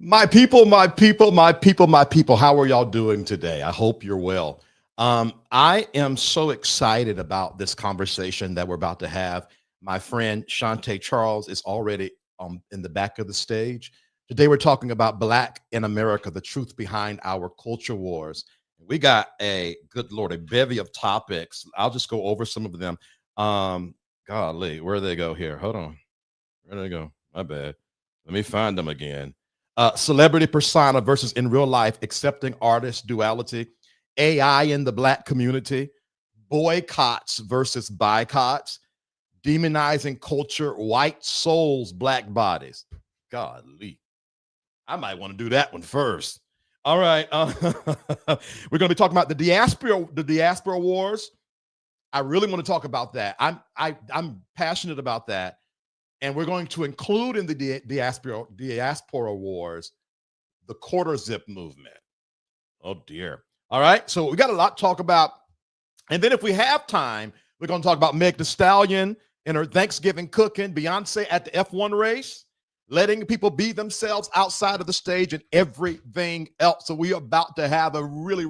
My people, my people, my people, my people, how are y'all doing today? I hope you're well. I am so excited about this conversation that we're about to have. My friend Shantae Charles is already in the back of the stage. Today, we're talking about Black in America, the truth behind our culture wars. We got a good Lord, a bevy of topics. I'll just go over some of them. Golly, where do they go here? Hold on. Where do they go? My bad. Let me find them again. Celebrity persona versus in real life, accepting artist duality, AI in the Black community, boycotts versus buycotts, demonizing culture, white souls, Black bodies. Golly, I might want to do that one first. All right, we're going to be talking about the diaspora wars. I really want to talk about that. I'm passionate about that. And we're going to include in the diaspora wars, the quarter zip movement. Oh dear. All right. So we got a lot to talk about. And then if we have time, we're going to talk about Meg Thee Stallion and her Thanksgiving cooking, Beyonce at the F1 race, letting people be themselves outside of the stage and everything else. So we are about to have a really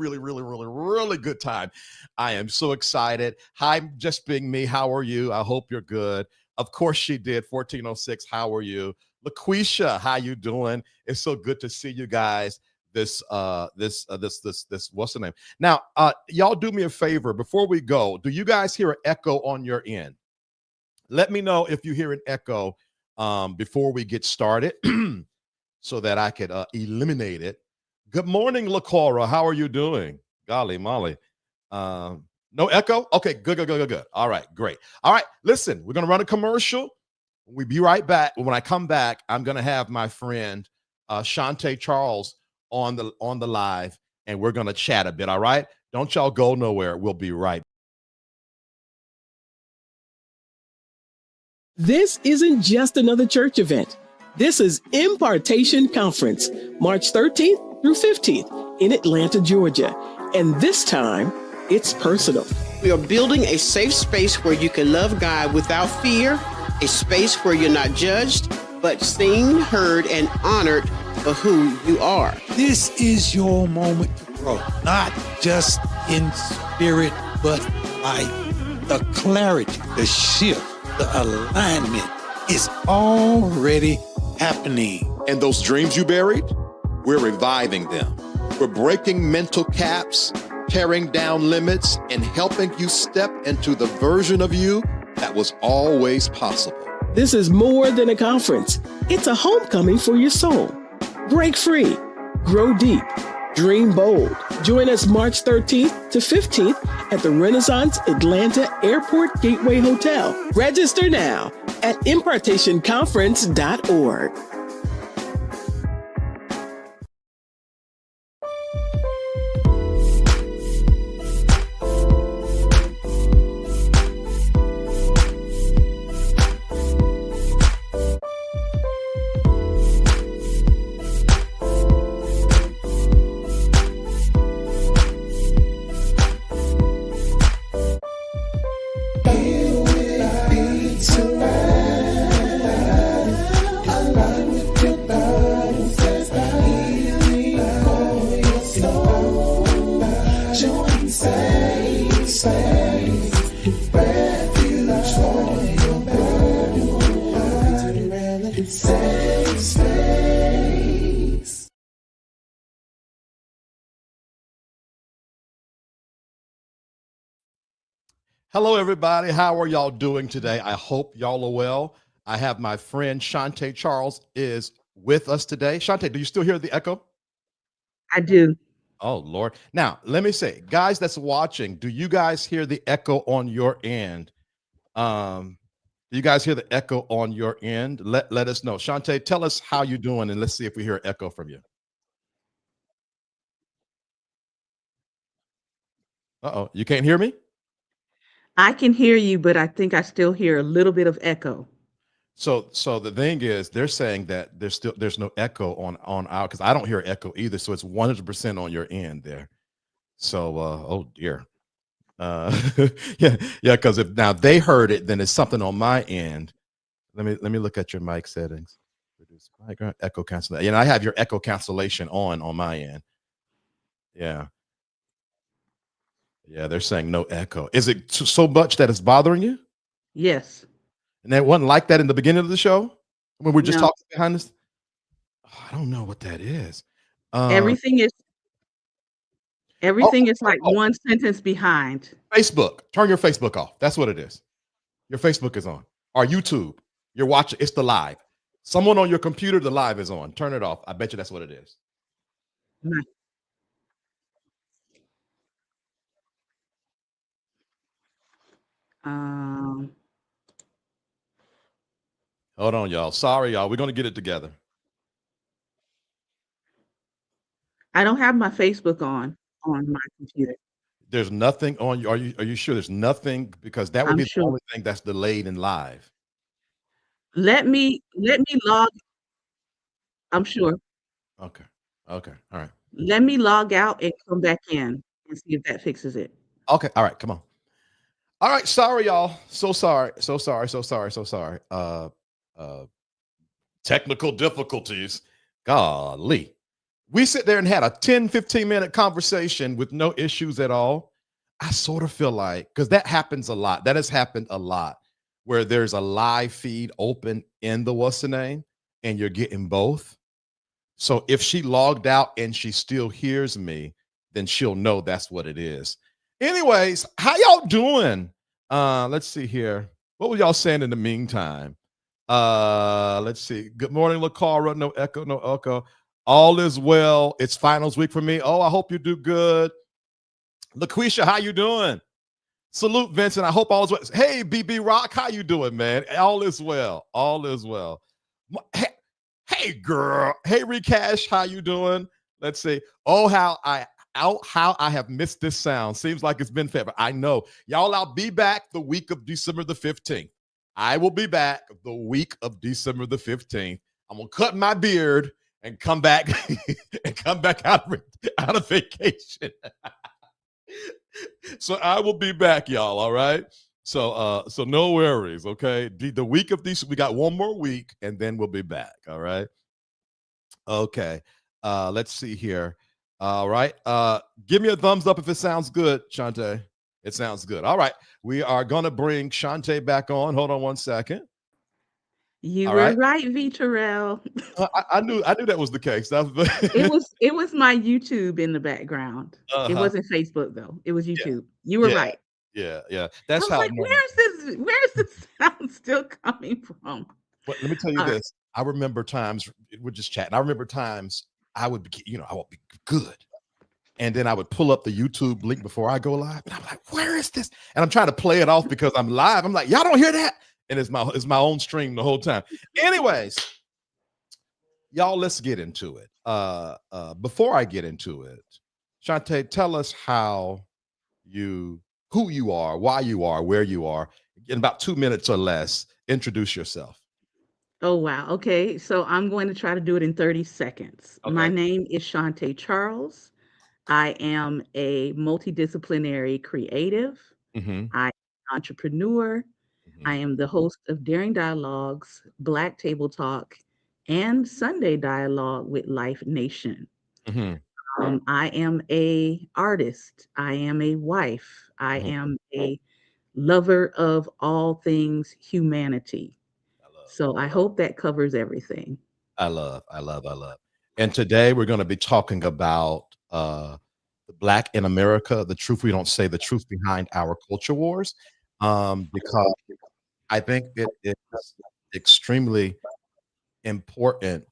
good time. I am so excited. Hi, just being me. How are you? I hope you're good. Of course she did. 1406. How are you? LaQuisha, how you doing? It's so good to see you guys. This what's the name? Now, y'all do me a favor before we go. Do you guys hear an echo on your end? Let me know if you hear an echo before we get started so that I could eliminate it. Good morning, LaCora. How are you doing? Golly molly. No echo? Okay, good. All right, great. All right, listen, we're going to run a commercial. We'll be right back. When I come back, I'm going to have my friend Shantae Charles on the live, and we're going to chat a bit, all right? Don't y'all go nowhere. We'll be right back. This isn't just another church event. This is Impartation Conference, March 13th through 15th in Atlanta, Georgia. And this time, it's personal. We are building a safe space where you can love God without fear, a space where you're not judged, but seen, heard, and honored for who you are. This is your moment to grow, not just in spirit, but life. The clarity, the shift, the alignment is already happening. And those dreams you buried, we're reviving them. We're breaking mental caps, tearing down limits, and helping you step into the version of you that was always possible. This is more than a conference. It's a homecoming for your soul. Break free, grow deep, dream bold. Join us March 13th to 15th at the Renaissance Atlanta Airport Gateway Hotel. Register now at impartationconference.org. Hello, everybody. How are y'all doing today? I hope y'all are well. I have my friend Shantae Charles is with us today. Shantae, do you still hear the echo? I do. Oh, Lord. Now, let me say, guys that's watching, do you guys hear the echo on your end? Do you guys hear the echo on your end? Let us know. Shantae, tell us how you're doing, and let's see if we hear an echo from you. Uh-oh, you can't hear me? I can hear you, but I think I still hear a little bit of echo. So the thing is, they're saying that there's no echo on our, because I don't hear echo either. So it's 100% on your end there. So oh dear. Yeah, because if now they heard it, then it's something on my end. Let me look at your mic settings. Reduce Echo cancellation. You know, I have your echo cancellation on my end. Yeah. Yeah, they're saying no echo. Is it so much that it's bothering you? Yes. And that wasn't like that in the beginning of the show when we're just No. talking behind this. Oh, I don't know what that is. Everything is Oh, like oh, one sentence behind. Facebook. Turn your Facebook off. That's what it is. Your Facebook is on. Or YouTube. You're watching. It's the live. Someone on your computer, the live is on. Turn it off. I bet you that's what it is. My- Um, Hold on, y'all. Sorry, y'all. We're gonna get it together. I don't have my Facebook on my computer. There's nothing on you. Are you sure there's nothing? Because that would I'm be the sure. only thing that's delayed in live. Let me log. I'm sure. Okay. Okay. All right. Let me log out and come back in and see if that fixes it. Okay. All right. Come on. All right. Sorry, y'all. So sorry. So sorry. So sorry. So sorry. Technical difficulties. Golly. We sit there and had a 10, 15-minute conversation with no issues at all. I sort of feel like, because that happens a lot. That has happened a lot where there's a live feed open in the what's the name, and you're getting both. So if she logged out and she still hears me, then she'll know that's what it is. Anyways, how y'all doing? Let's see here. What were y'all saying in the meantime? Let's see. Good morning, LaCara. No echo, no echo. All is well. It's finals week for me. Oh, I hope you do good. LaQuisha, how you doing? Salute, Vincent. I hope all is well. Hey, BB Rock, how you doing, man? All is well. All is well. Hey, girl. Hey, Recash, how you doing? Let's see. Oh, how I have missed this sound. Seems like it's been forever. I know. Y'all, I'll be back the week of December the 15th. I will be back the week of December the 15th. I'm gonna cut my beard and come back and come back out of vacation. So I will be back, y'all. All right. So no worries. Okay. The week of these, we got one more week and then we'll be back. All right. Okay. Let's see here. All right. Give me a thumbs up if it sounds good, Shantae. It sounds good. All right. We are gonna bring Shantae back on. Hold on one second. You All were right. right, VTerrillHill. I knew that was the case. It was my YouTube in the background. It Uh-huh. wasn't Facebook though. It was Yeah. YouTube. You were Yeah. right. Yeah. I That's was how like, normal. where's this sound still coming from? But let me tell you All right. this. I remember times we're just chatting. I remember times I would be, I would be good. And then I would pull up the YouTube link before I go live. And I'm like, where is this? And I'm trying to play it off because I'm live. I'm like, y'all don't hear that? And it's my own stream the whole time. Anyways, y'all, let's get into it. Before I get into it, Shantae, tell us who you are, why you are, where you are. In about 2 minutes or less, introduce yourself. Oh wow. Okay. So I'm going to try to do it in 30 seconds. My Okay. name is Shantae Charles. I am a multidisciplinary creative. Mm-hmm. I am an entrepreneur. I am the host of Daring Dialogues, Black Table Talk, and Sunday Dialogue with Life Nation. Mm-hmm. I am a artist. I am a wife. I Mm-hmm. am a lover of all things humanity. So I hope that covers everything. I love. And today we're going to be talking about the Black in America, the truth we don't say, the truth behind our culture wars, because I think it is extremely important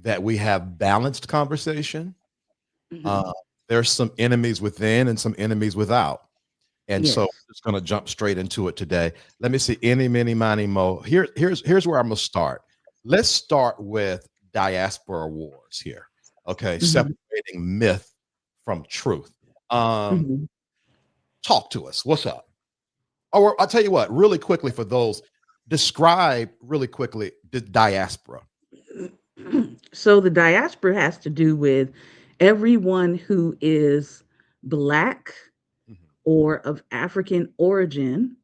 that we have balanced conversation. Mhm. There's some enemies within and some enemies without. And so Yes. I'm just going to jump straight into it today. Let me see. Any, many, miny, mo. Here's where I'm going to start. Let's start with diaspora wars here. Okay. Mhm. Separating myth from truth. Um, Mhm. Talk to us. What's up? Or I'll tell you what, really quickly for those, describe really quickly the diaspora. So the diaspora has to do with everyone who is Black Mhm. or of African origin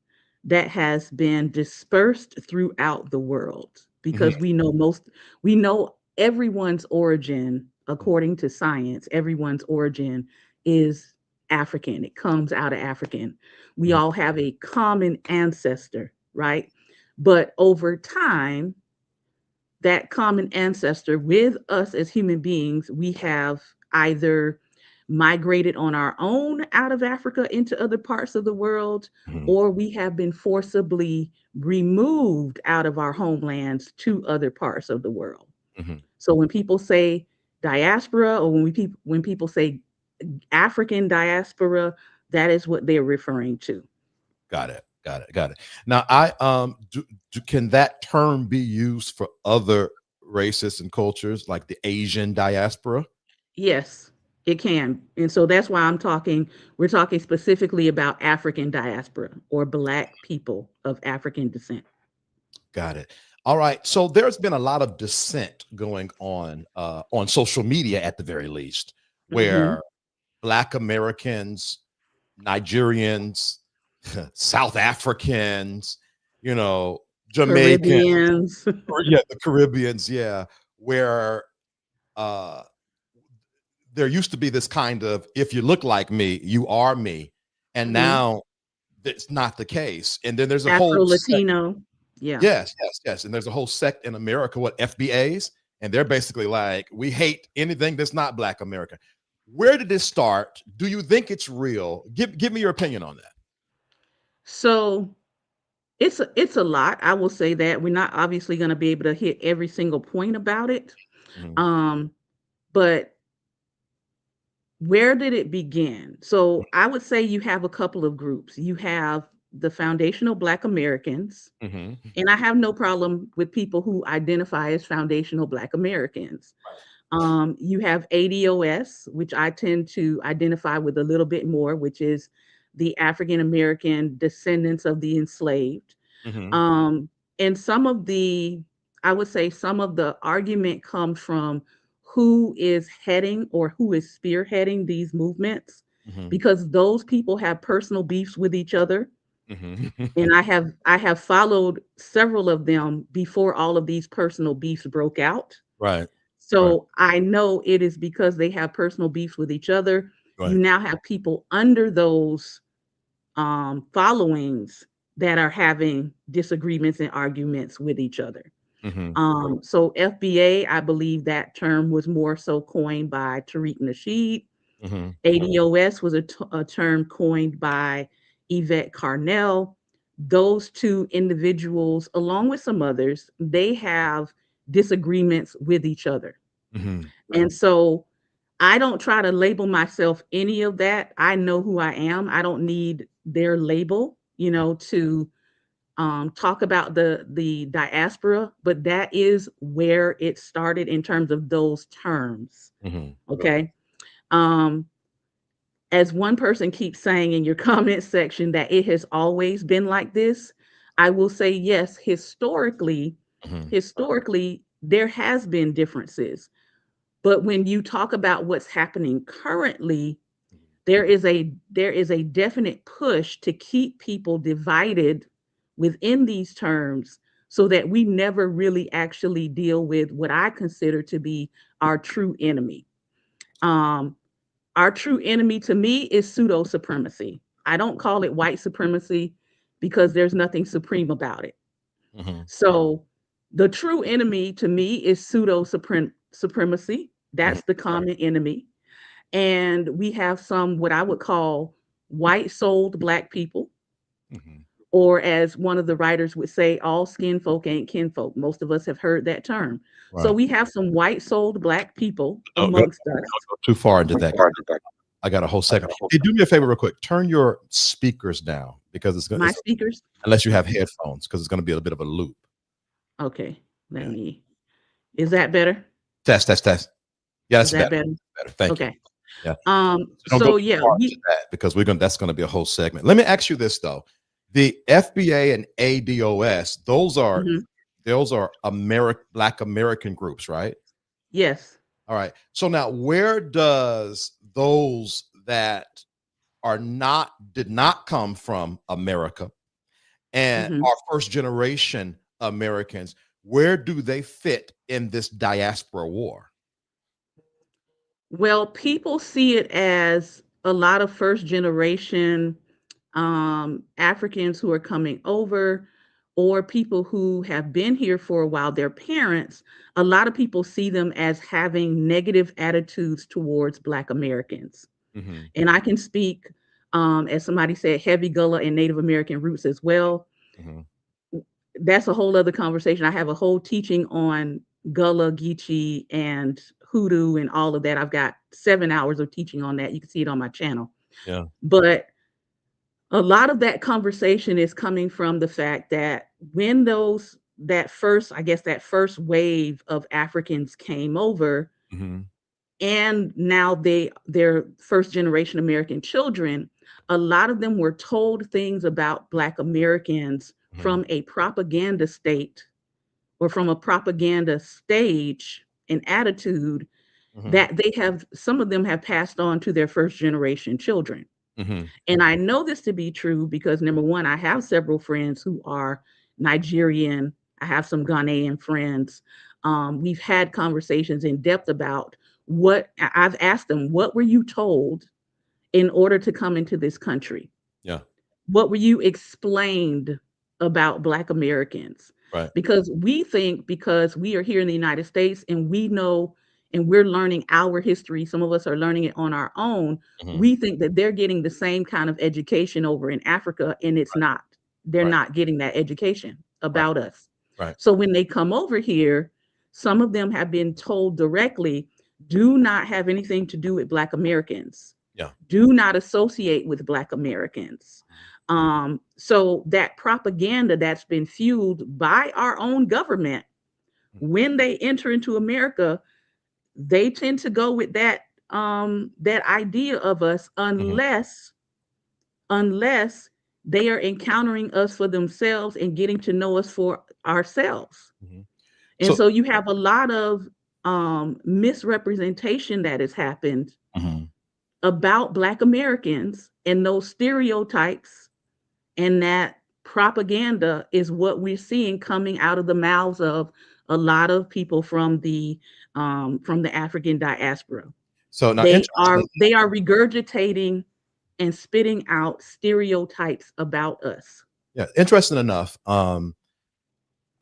that has been dispersed throughout the world. because we know everyone's origin, according to science, everyone's origin is African. It comes out of African. We all have a common ancestor, right? But over time, that common ancestor with us as human beings, we have either migrated on our own out of Africa into other parts of the world, or we have been forcibly removed out of our homelands to other parts of the world. So when people say diaspora, or when people say African diaspora, that is what they're referring to. Got it. Now, can that term be used for other races and cultures, like the Asian diaspora? Yes, it can. And so that's why we're talking specifically about African diaspora, or Black people of African descent. Got it. All right. So there's been a lot of dissent going on social media, at the very least, where Black Americans, Nigerians, South Africans, Jamaicans, Caribbeans. the Caribbeans, where there used to be this kind of, if you look like me, you are me, and now it's not the case. And then there's a whole Afro-Latino. Yes. And there's a whole sect in America, FBAs, and they're basically like, we hate anything that's not Black America. Where did this start? Do you think it's real? Give me your opinion on that. So it's a lot. I will say that we're not obviously going to be able to hit every single point about it. But where did it begin? So I would say you have a couple of groups. You have the foundational Black Americans, and I have no problem with people who identify as foundational Black Americans. You have ADOS, which I tend to identify with a little bit more, which is the African American descendants of the enslaved. And I would say some of the argument comes from who is heading or who is spearheading these movements, because those people have personal beefs with each other. And I have followed several of them before all of these personal beefs broke out. Right. So I know it is because they have personal beefs with each other. You now have people under those followings that are having disagreements and arguments with each other. So FBA, I believe that term was more so coined by Tariq Nasheed. ADOS was a term coined by Yvette Carnell. Those two individuals, along with some others, they have disagreements with each other. And so I don't try to label myself any of that. I know who I am. I don't need their label, to talk about the diaspora, but that is where it started in terms of those terms. Okay. As one person keeps saying in your comment section that it has always been like this, I will say yes, historically, there has been differences. But when you talk about what's happening currently, there is a definite push to keep people divided within these terms, so that we never really actually deal with what I consider to be our true enemy. Our true enemy to me is pseudo supremacy. I don't call it white supremacy because there's nothing supreme about it. So the true enemy to me is pseudo supremacy. That's the common enemy. And we have some, what I would call white souled Black people, or as one of the writers would say, all skin folk ain't kinfolk. Most of us have heard that term. So we have some white souled Black people amongst us. Don't go too far into that. I got a whole second. Hey, do me a favor real quick. Turn your speakers down, because it's going to, speakers, unless you have headphones, because it's going to be a bit of a loop. Okay. Is that better? Test. Yeah, that's better. Thank you. Okay. Yeah. Because that's going to be a whole segment. Let me ask you this though: the FBA and ADOS, those are Black American groups, right? Yes. All right. So now, where does those that did not come from America and are first generation Americans, where do they fit in this diaspora war? Well, people see it as a lot of first generation Africans who are coming over, or people who have been here for a while, their parents. A lot of people see them as having negative attitudes towards Black Americans. Mm-hmm. And I can speak, as somebody said, heavy Gullah and Native American roots as well. Mm-hmm. That's a whole other conversation. I have a whole teaching on Gullah, Geechee, and Hoodoo and all of that. I've got 7 hours of teaching on that. You can see it on my channel. Yeah. But a lot of that conversation is coming from the fact that when that first wave of Africans came over, Mm-hmm. and now they're first generation American children, a lot of them were told things about Black Americans Mm-hmm. from a propaganda state or from a propaganda stage and attitude Mm-hmm. that some of them have passed on to their first generation children. Mm-hmm. And I know this to be true because, number one, I have several friends who are Nigerian. I have some Ghanaian friends. We've had conversations in depth about what I've asked them, what were you told in order to come into this country? Yeah. What were you explained about Black Americans? Right. Because we think, because we are here in the United States and we know and we're learning our history, some of us are learning it on our own. Mm-hmm. We think that they're getting the same kind of education over in Africa, and it's not. They're Right. not getting that education about us. Right. So when they come over here, some of them have been told directly, do not have anything to do with Black Americans. Yeah. Do not associate with Black Americans. So that propaganda that's been fueled by our own government, when they enter into America, they tend to go with that idea of us unless they are encountering us for themselves and getting to know us for ourselves. Mm-hmm. And so you have a lot of misrepresentation that has happened Mm-hmm. about Black Americans, and those stereotypes and that propaganda is what we're seeing coming out of the mouths of a lot of people from the African diaspora. So now they are regurgitating and spitting out stereotypes about us. Yeah, interesting enough. I'm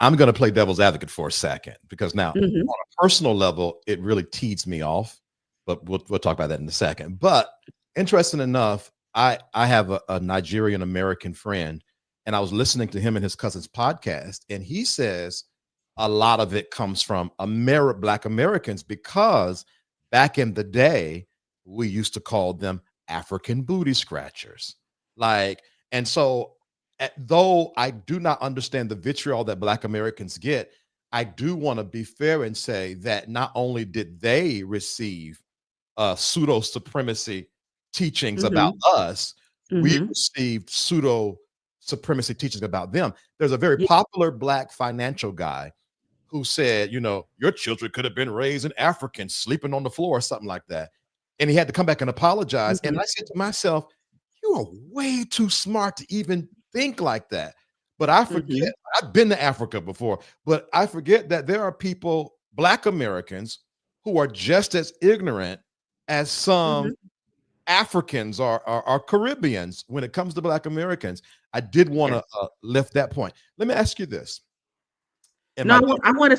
going to play devil's advocate for a second, because now on a personal level, it really tees me off, but we'll talk about that in a second. But interesting enough, I have a Nigerian American friend, and I was listening to him and his cousin's podcast, and he says a lot of it comes from Black Americans, because back in the day, we used to call them African booty scratchers. And so though I do not understand the vitriol that Black Americans get, I do want to be fair and say that not only did they receive pseudo supremacy teachings about us, we received pseudo supremacy teachings about them. There's a very popular Black financial guy who said, your children could have been raised in African, sleeping on the floor or something like that. And he had to come back and apologize. And I said to myself, you are way too smart to even think like that. But I forget, I've been to Africa before, but I forget that there are people, Black Americans, who are just as ignorant as some Africans or Caribbeans when it comes to Black Americans. I did want to lift that point. Let me ask you this. I want to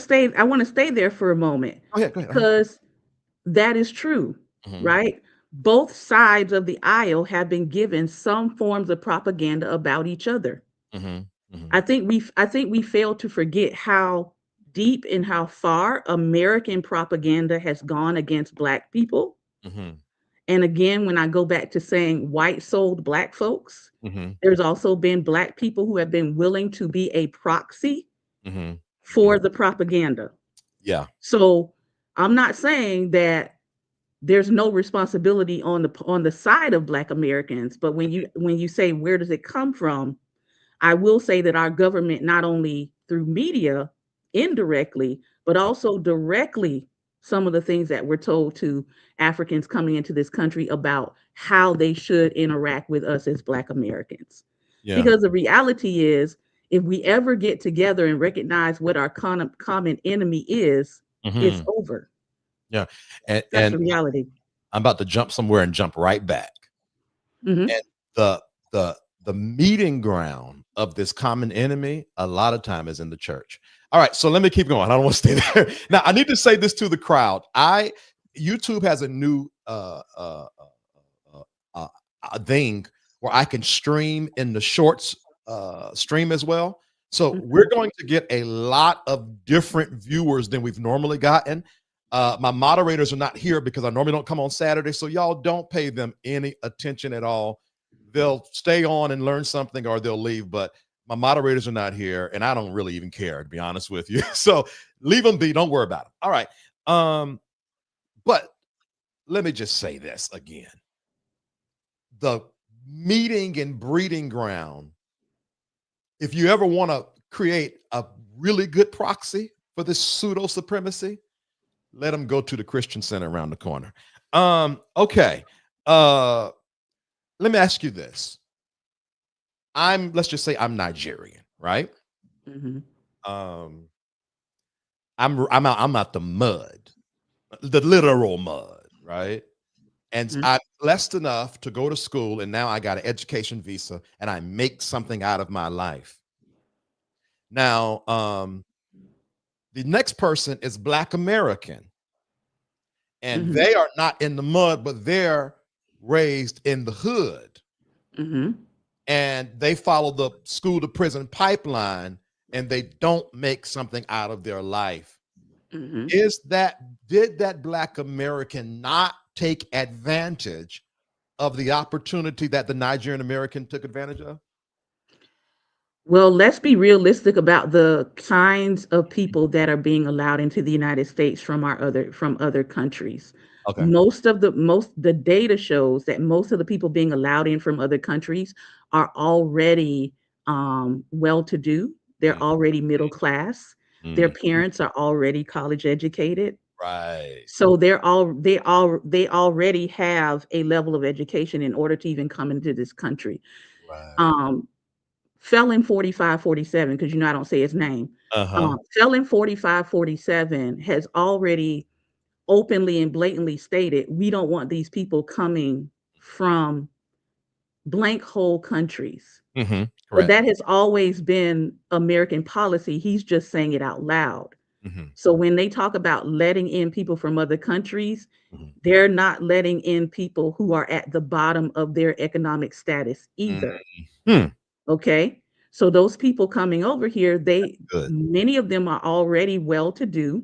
stay there for a moment. Go ahead. Because that is true, right? Both sides of the aisle have been given some forms of propaganda about each other. I think we fail to forget how deep and how far American propaganda has gone against Black people. And again, when I go back to saying white sold Black folks, there's also been Black people who have been willing to be a proxy for the propaganda. Yeah. So I'm not saying that there's no responsibility on the side of Black Americans, but when you say where does it come from, I will say that our government, not only through media indirectly, but also directly, some of the things that we're told to Africans coming into this country about how they should interact with us as Black Americans. Yeah. Because the reality is, If we ever get together and recognize what our common enemy is, it's over. Yeah. That's And the reality. I'm about to jump somewhere and jump right back. Mhm. And the meeting ground of this common enemy a lot of time is in the church. All right, so let me keep going. I don't want to stay there. Now, I need to say this to the crowd. YouTube has a new thing where I can stream in the shorts stream as well. So we're going to get a lot of different viewers than we've normally gotten. My moderators are not here because I normally don't come on Saturday, so y'all don't pay them any attention at all. They'll stay on and learn something or they'll leave, but my moderators are not here and I don't really even care, to be honest with you. So leave them be, don't worry about them. All right. But let me just say this again. The meeting and breeding ground, if you ever want to create a really good proxy for this pseudo supremacy, let them go to the Christian Center around the corner. Okay. Let me ask you this. Let's just say I'm Nigerian, right? I'm out the mud, the literal mud, right? And I'm blessed enough to go to school, and now I got an education visa, and I make something out of my life. Now, the next person is Black American, and they are not in the mud, but they're raised in the hood. And they follow the school to prison pipeline, and they don't make something out of their life. Did that Black American not take advantage of the opportunity that the Nigerian American took advantage of? Well, let's be realistic about the kinds of people that are being allowed into the United States from other countries. Okay. The data shows that most of the people being allowed in from other countries are already well-to-do. They're already middle class. Their parents are already college educated. Right. So they already have a level of education in order to even come into this country. Right. Felon 4547, because I don't say his name. Felon 4547 has already openly and blatantly stated, we don't want these people coming from blank hole countries. But that has always been American policy. He's just saying it out loud. So when they talk about letting in people from other countries, they're not letting in people who are at the bottom of their economic status either. Okay. So those people coming over here, many of them are already well-to-do.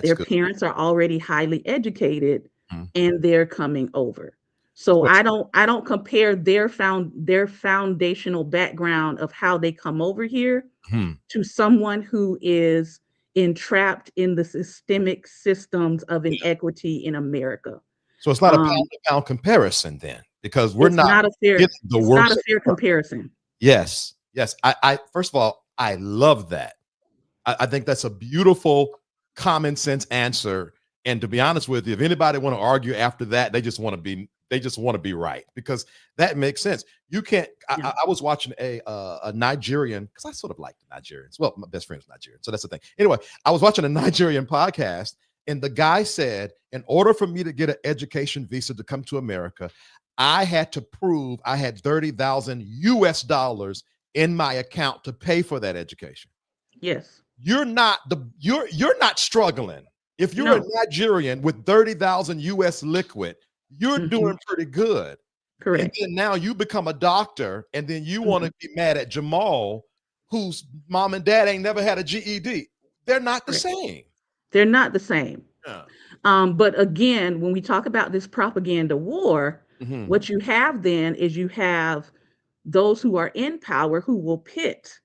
Their parents are already highly educated, and they're coming over. So I don't compare their foundational background of how they come over here to someone who is entrapped in the systemic systems of inequity in America. So it's not a pound-to-pound comparison then, because we're not a fair, it's not a fair comparison. Yes. I first of all, I love that. I think that's a beautiful common sense answer. And to be honest with you, if anybody want to argue after that, they just want to be right, because that makes sense. You can't. I was watching a Nigerian, because I sort of like the Nigerians. Well, my best friend is Nigerian, so that's the thing. Anyway, I was watching a Nigerian podcast, and the guy said, in order for me to get an education visa to come to America, I had to prove I had $30,000 US in my account to pay for that education. Yes. You're not struggling. If you're a Nigerian with 30,000 US liquid, you're doing pretty good. Correct. And then now you become a doctor, and then you want to be mad at Jamal, whose mom and dad ain't never had a GED. They're not the same. They're not the same. Yeah. But again, when we talk about this propaganda war, what you have then is you have those who are in power who will pit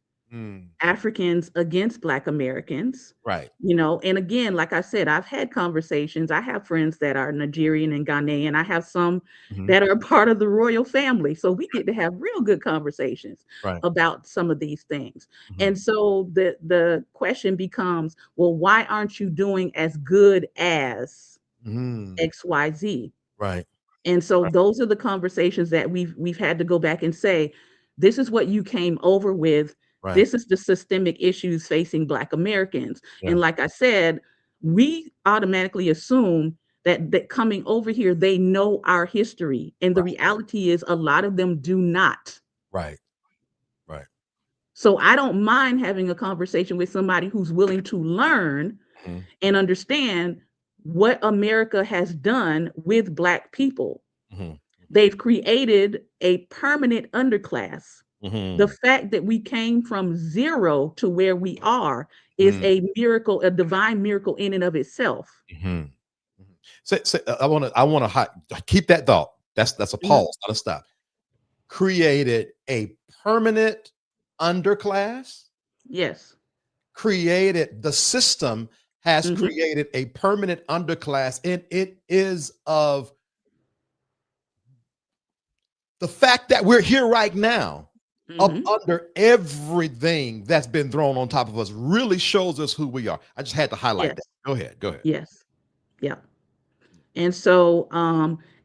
Africans against Black Americans. Right. And again, like I said, I've had conversations. I have friends that are Nigerian and Ghanaian. I have some that are part of the royal family. So we get to have real good conversations about some of these things. And so the question becomes, well, why aren't you doing as good as XYZ? Right. And so those are the conversations that we've had to go back and say, this is what you came over with. Right. This is the systemic issues facing Black Americans. Yeah. And like I said, we automatically assume that coming over here, they know our history. And the reality is a lot of them do not. Right. Right. So I don't mind having a conversation with somebody who's willing to learn and understand what America has done with Black people. They've created a permanent underclass. The fact that we came from zero to where we are is a miracle, a divine miracle in and of itself. So I want to keep that thought. That's a pause, not a stop. Created a permanent underclass. Yes. Created the system has created a permanent underclass, and it is of the fact that we're here right now. Up under everything that's been thrown on top of us really shows us who we are. I just had to highlight that. Go ahead. Yes. Yeah. And so,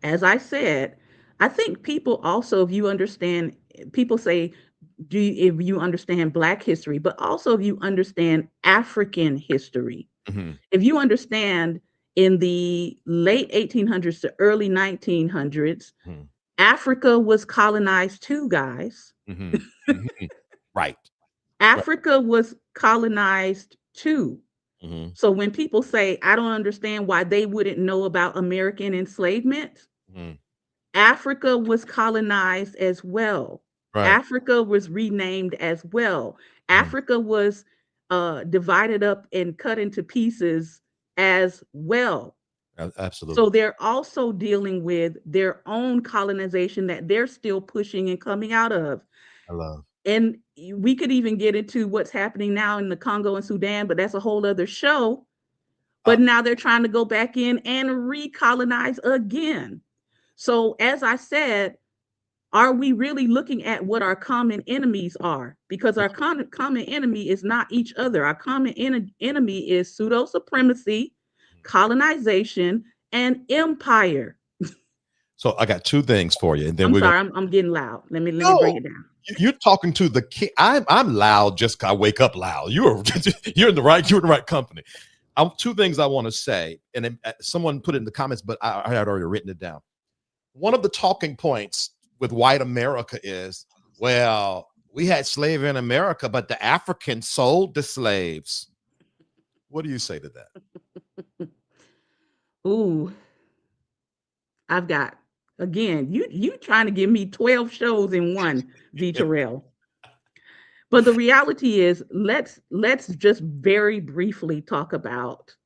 as I said, I think people also, if you understand, people say, if you understand Black history, but also if you understand African history, if you understand in the late 1800s to early 1900s, Africa was colonized too, guys. Right. Africa was colonized too. So when people say, I don't understand why they wouldn't know about American enslavement, Africa was colonized as well. Right. Africa was renamed as well. Africa was divided up and cut into pieces as well. Absolutely. So they're also dealing with their own colonization that they're still pushing and coming out of. I love. And we could even get into what's happening now in the Congo and Sudan, but that's a whole other show. But now they're trying to go back in and recolonize again. So as I said, are we really looking at what our common enemies are? Because our common enemy is not each other. Our common enemy is pseudo supremacy, colonization, and empire. So I got two things for you, and then I'm getting loud. Let me bring it down. You're talking to the king. I'm loud just 'cause I wake up loud. You're in the right company. Two things I want to say, and then someone put it in the comments, but I had already written it down. One of the talking points with white America is, well, we had slavery in America, but the Africans sold the slaves. What do you say to that? Ooh, I've got, again, you trying to give me 12 shows in one, VTerrillHill. But the reality is, let's just very briefly talk about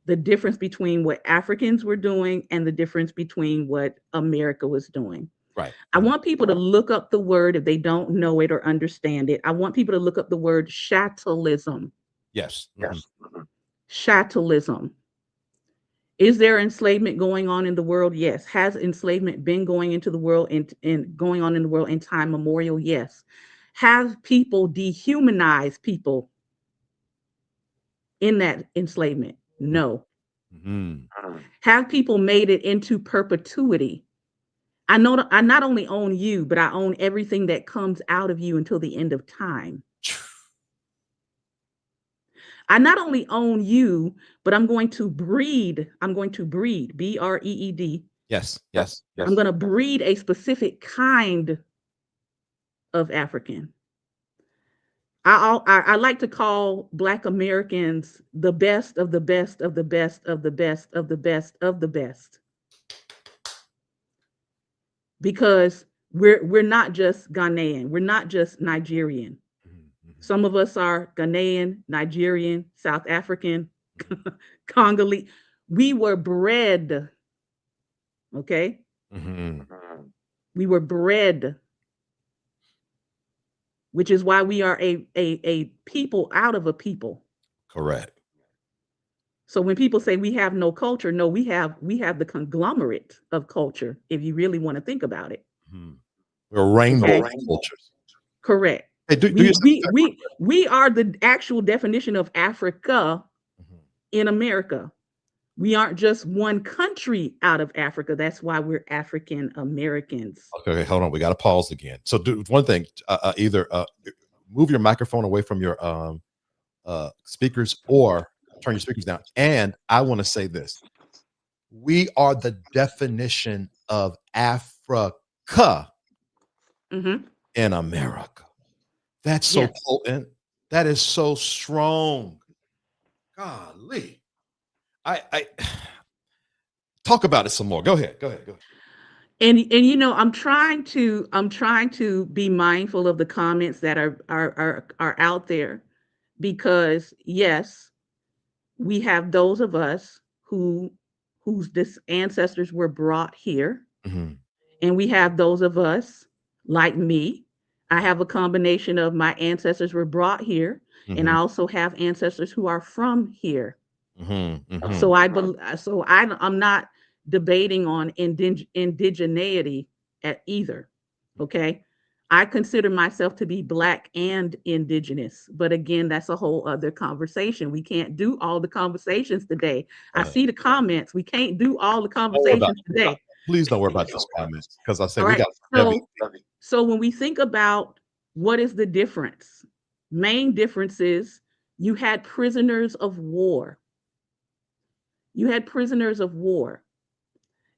the difference between what Africans were doing and the difference between what America was doing. Right. I want people to look up the word if they don't know it or understand it. I want people to look up the word chattelism. Yes. Chattelism. Is there enslavement going on in the world? Yes. Has enslavement been going into the world and going on in the world in time memorial? Yes. Have people dehumanized people in that enslavement? No. Have people made it into perpetuity? I know I not only own you, but I own everything that comes out of you until the end of time. I not only own you, but I'm going to breed, B-R-E-E-D. Yes. I'm going to breed a specific kind of African. I like to call Black Americans the best of the best of the best of the best of the best of the best. Because we're not just Ghanaian, we're not just Nigerian. Some of us are Ghanaian, Nigerian, South African, Congolese. We were bred, okay? We were bred, which is why we are a people out of a people. Correct. So when people say we have no culture, no, we have the conglomerate of culture, if you really want to think about it. We're a rainbow of cultures. Correct. Hey, we are the actual definition of Africa in America. We aren't just one country out of Africa. That's why we're African Americans. Okay, hold on. We got to pause again. So do one thing. move your microphone away from your speakers or turn your speakers down. And I want to say this. We are the definition of Africa in America. That's so potent. That is so strong. Golly. I talk about it some more. Go ahead. And you know, I'm trying to be mindful of the comments that are out there, because yes, we have those of us whose ancestors were brought here, and we have those of us like me. I have a combination of my ancestors were brought here, and I also have ancestors who are from here. So I'm not debating on indigeneity at either. Okay. I consider myself to be Black and indigenous, but again, that's a whole other conversation. We can't do all the conversations today. I see the comments. We can't do all the conversations today. Please don't worry about those comments, because I say All we right. got So when we think about what is the difference, main difference is you had prisoners of war. You had prisoners of war.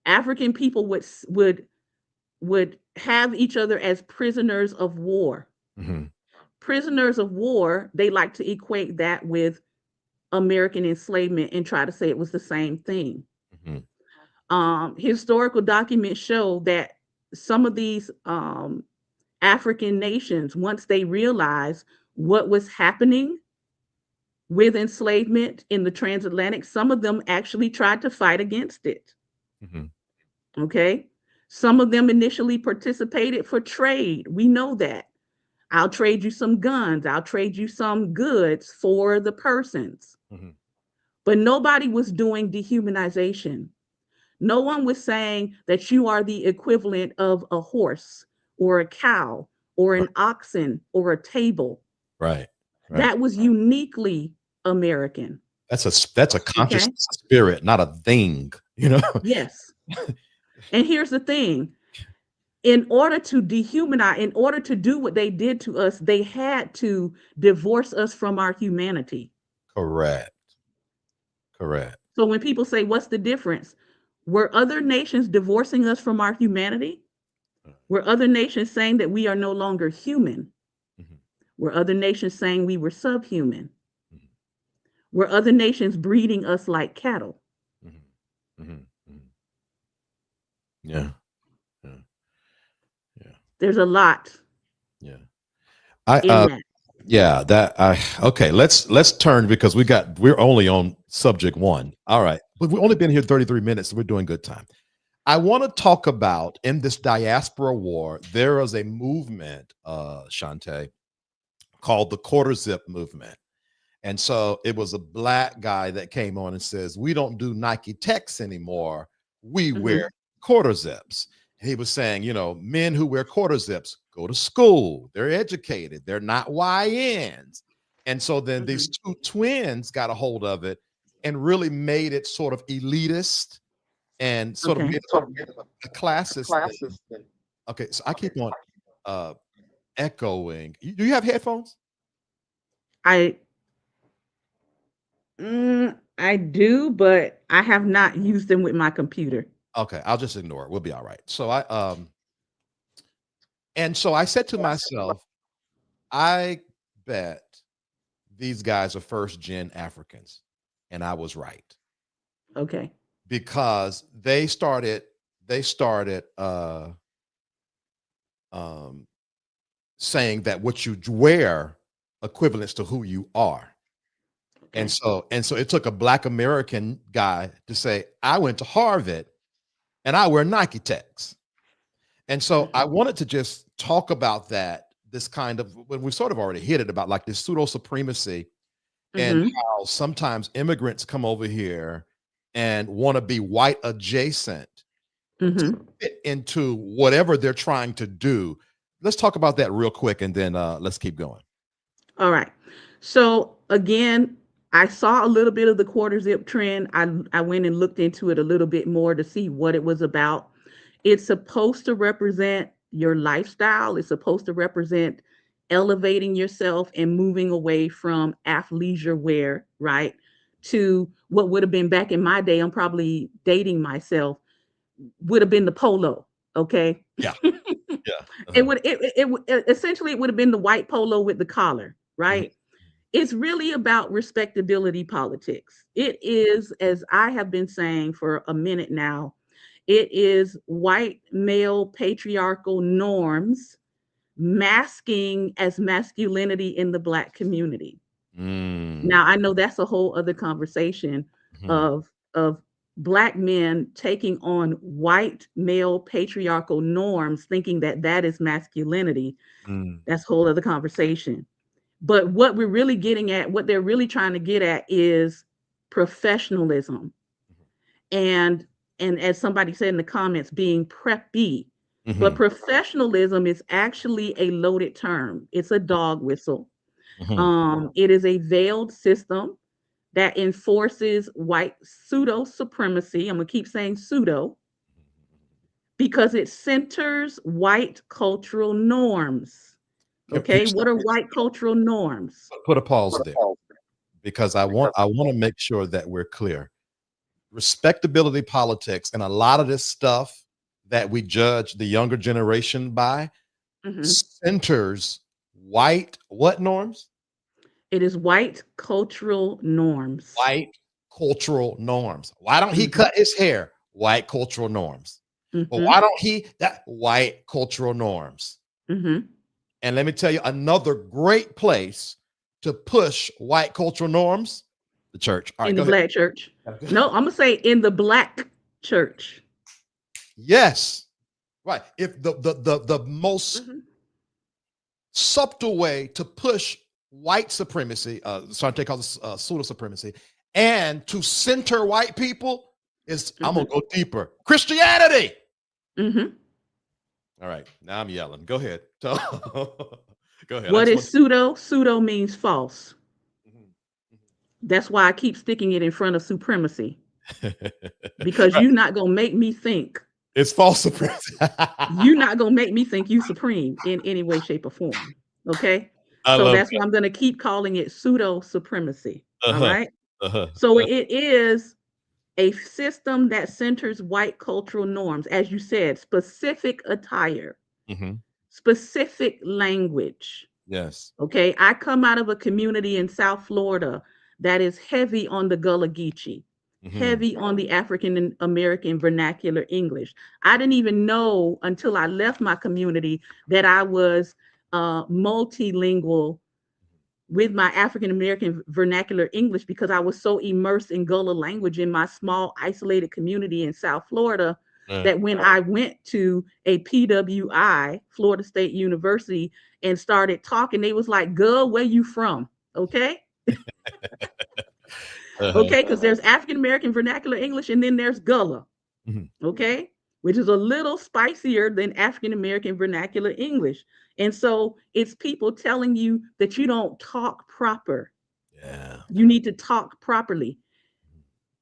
African people would have each other as prisoners of war. Prisoners of war, they like to equate that with American enslavement and try to say it was the same thing. Historical documents show that some of these African nations, once they realized what was happening with enslavement in the transatlantic, some of them actually tried to fight against it. Okay. Some of them initially participated for trade. We know that. I'll trade you some guns. I'll trade you some goods for the persons. But nobody was doing dehumanization. No one was saying that you are the equivalent of a horse or a cow or an oxen or a table. Right. That was uniquely American. That's a conscious spirit, not a thing, you know? Yes. And here's the thing. In order to dehumanize, in order to do what they did to us, they had to divorce us from our humanity. Correct. So when people say, what's the difference? Were other nations divorcing us from our humanity? Were other nations saying that we are no longer human? Were other nations saying we were subhuman? Were other nations breeding us like cattle? Yeah. There's a lot. Okay, let's turn, because we're only on subject one. All right. But we've only been here 33 minutes, so we're doing good time. I want to talk about, in this diaspora war, there is a movement, Shantae, called the quarter zip movement. And so it was a Black guy that came on and says, we don't do Nike Techs anymore. We wear quarter zips. He was saying, you know, men who wear quarter zips go to school. They're educated. They're not YNs. And so then these two twins got a hold of it and really made it sort of elitist and sort of made it a classist thing. Okay, so I keep on echoing. Do you have headphones? I do, but I have not used them with my computer. Okay, I'll just ignore it. We'll be all right. So I said to myself, I bet these guys are first gen Africans. And I was right. Okay. Because they started saying that what you wear equivalents to who you are. Okay. And so it took a Black American guy to say, I went to Harvard and I wear Nike Techs. And so I wanted to just talk about that, this kind of, when we sort of already hit it, about like this pseudo supremacy and how sometimes immigrants come over here and want to be white adjacent to fit into whatever they're trying to do. Let's talk about that real quick, and then let's keep going. All right. So again, I saw a little bit of the quarter zip trend. I went and looked into it a little bit more to see what it was about. It's supposed to represent your lifestyle. It's supposed to represent elevating yourself and moving away from athleisure wear, right? To what would have been back in my day, I'm probably dating myself, would have been the polo. Okay. Yeah. Yeah. It would, essentially, it would have been the white polo with the collar, Mhm. right? It's really about respectability politics. It is, as I have been saying for a minute now, it is white male patriarchal norms masking as masculinity in the Black community. Now, I know that's a whole other conversation Mhm. of Black men taking on white male patriarchal norms, thinking that that is masculinity. Mm. That's a whole other conversation. But what we're really getting at, what they're really trying to get at, is professionalism. And as somebody said in the comments, being preppy. But Mhm. professionalism is actually a loaded term. It's a dog whistle. Mhm. It is a veiled system that enforces white pseudo supremacy. I'm gonna keep saying pseudo because it centers white cultural norms. Can Okay, you what are white cultural norms? put a pause there? Because I want to make sure that we're clear. Respectability politics and a lot of this stuff that we judge the younger generation by Mhm. centers white what norms? It is white cultural norms. White cultural norms. Why don't he Mhm. cut his hair? White cultural norms. But Mhm. why don't he that white cultural norms? Mhm. And let me tell you another great place to push white cultural norms, the church. All right, In the go ahead. Black church. No, I'm gonna say in the Black church. Yes. Right. If the most Mhm. subtle way to push white supremacy, Shantae calls pseudo supremacy, and to center white people is, I'm gonna Mhm. go deeper. Christianity. Mhm. All right, now I'm yelling. Go ahead. So, go ahead. I What just is want. pseudo? Pseudo means false. Mhm, That's why I keep sticking it in front of supremacy, mhm. because Right. you're not gonna make me think. It's false supremacy. You're not gonna make me think you supreme in any way, shape, or form. Okay. I So love that's why I'm gonna keep calling it pseudo supremacy. that. All Uh-huh. right. Uh-huh. So it is a system that centers white cultural norms, as you said, specific attire, Mhm. specific language. Yes. Okay. I come out of a community in South Florida that is heavy on the Gullah Geechee, Mhm. heavy on the African American vernacular English. I didn't even know until I left my community that I was multilingual with my African American vernacular English, because I was so immersed in Gullah language in my small isolated community in South Florida, that when I went to a PWI, Florida State University, and started talking, they was like, "Girl, where you from?" Okay. Uh-huh. Okay, because there's African American vernacular English and then there's Gullah. Mhm. Okay, which is a little spicier than African American vernacular English. And so it's people telling you that you don't talk proper. Yeah. You need to talk properly.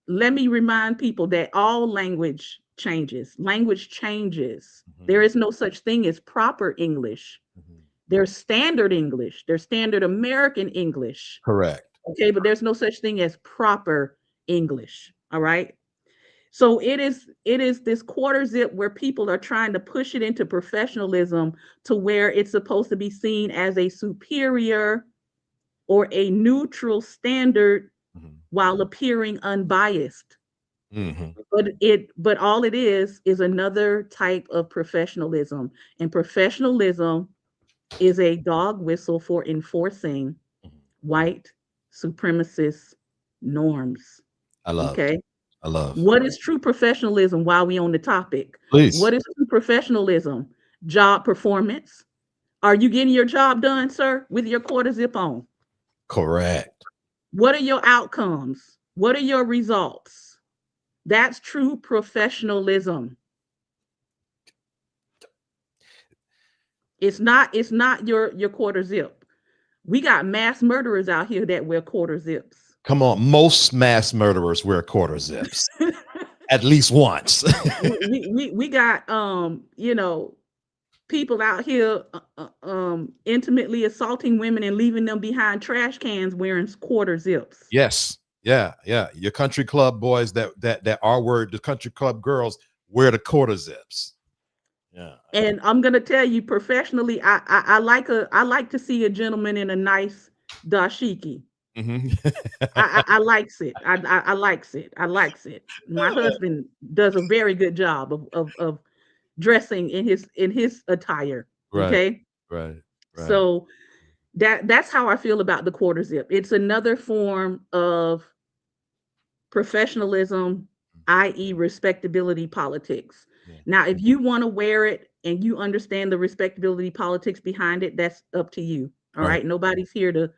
Let me remind people that all language changes. Language changes. There Mhm. is no such thing as proper English. Mhm. There's standard English. There's standard American English. Correct. Okay, but there's no such thing as proper English. All right. So it is this quarter zip where people are trying to push it into professionalism, to where it's supposed to be seen as a superior or a neutral standard Mhm. while appearing unbiased. Mhm. But all it is another type of professionalism. And professionalism is a dog whistle for enforcing Mhm. white supremacist norms. I love. Okay. I love. What is true professionalism while we on the topic? Please. What is true professionalism? Job performance. Are you getting your job done, sir, with your quarter zip on? Correct. What are your outcomes? What are your results? That's true professionalism. It's not your quarter zip. We got mass murderers out here that wear quarter zips. Come on. Most mass murderers wear quarter zips at least once. We got people out here intimately assaulting women and leaving them behind trash cans wearing quarter zips. Yes. Yeah. Yeah. Your country club boys that R word, the country club girls wear the quarter zips. Yeah. And I'm gonna tell you professionally, I like to see a gentleman in a nice dashiki. I likes it. I likes it. I likes it. My husband does a very good job of dressing in his attire. Right. Okay. Right. Right. So that's how I feel about the quarter zip. It's another form of professionalism, i.e. respectability politics. Yeah. Now, if you want to wear it and you understand the respectability politics behind it, that's up to you. All right. Nobody's here to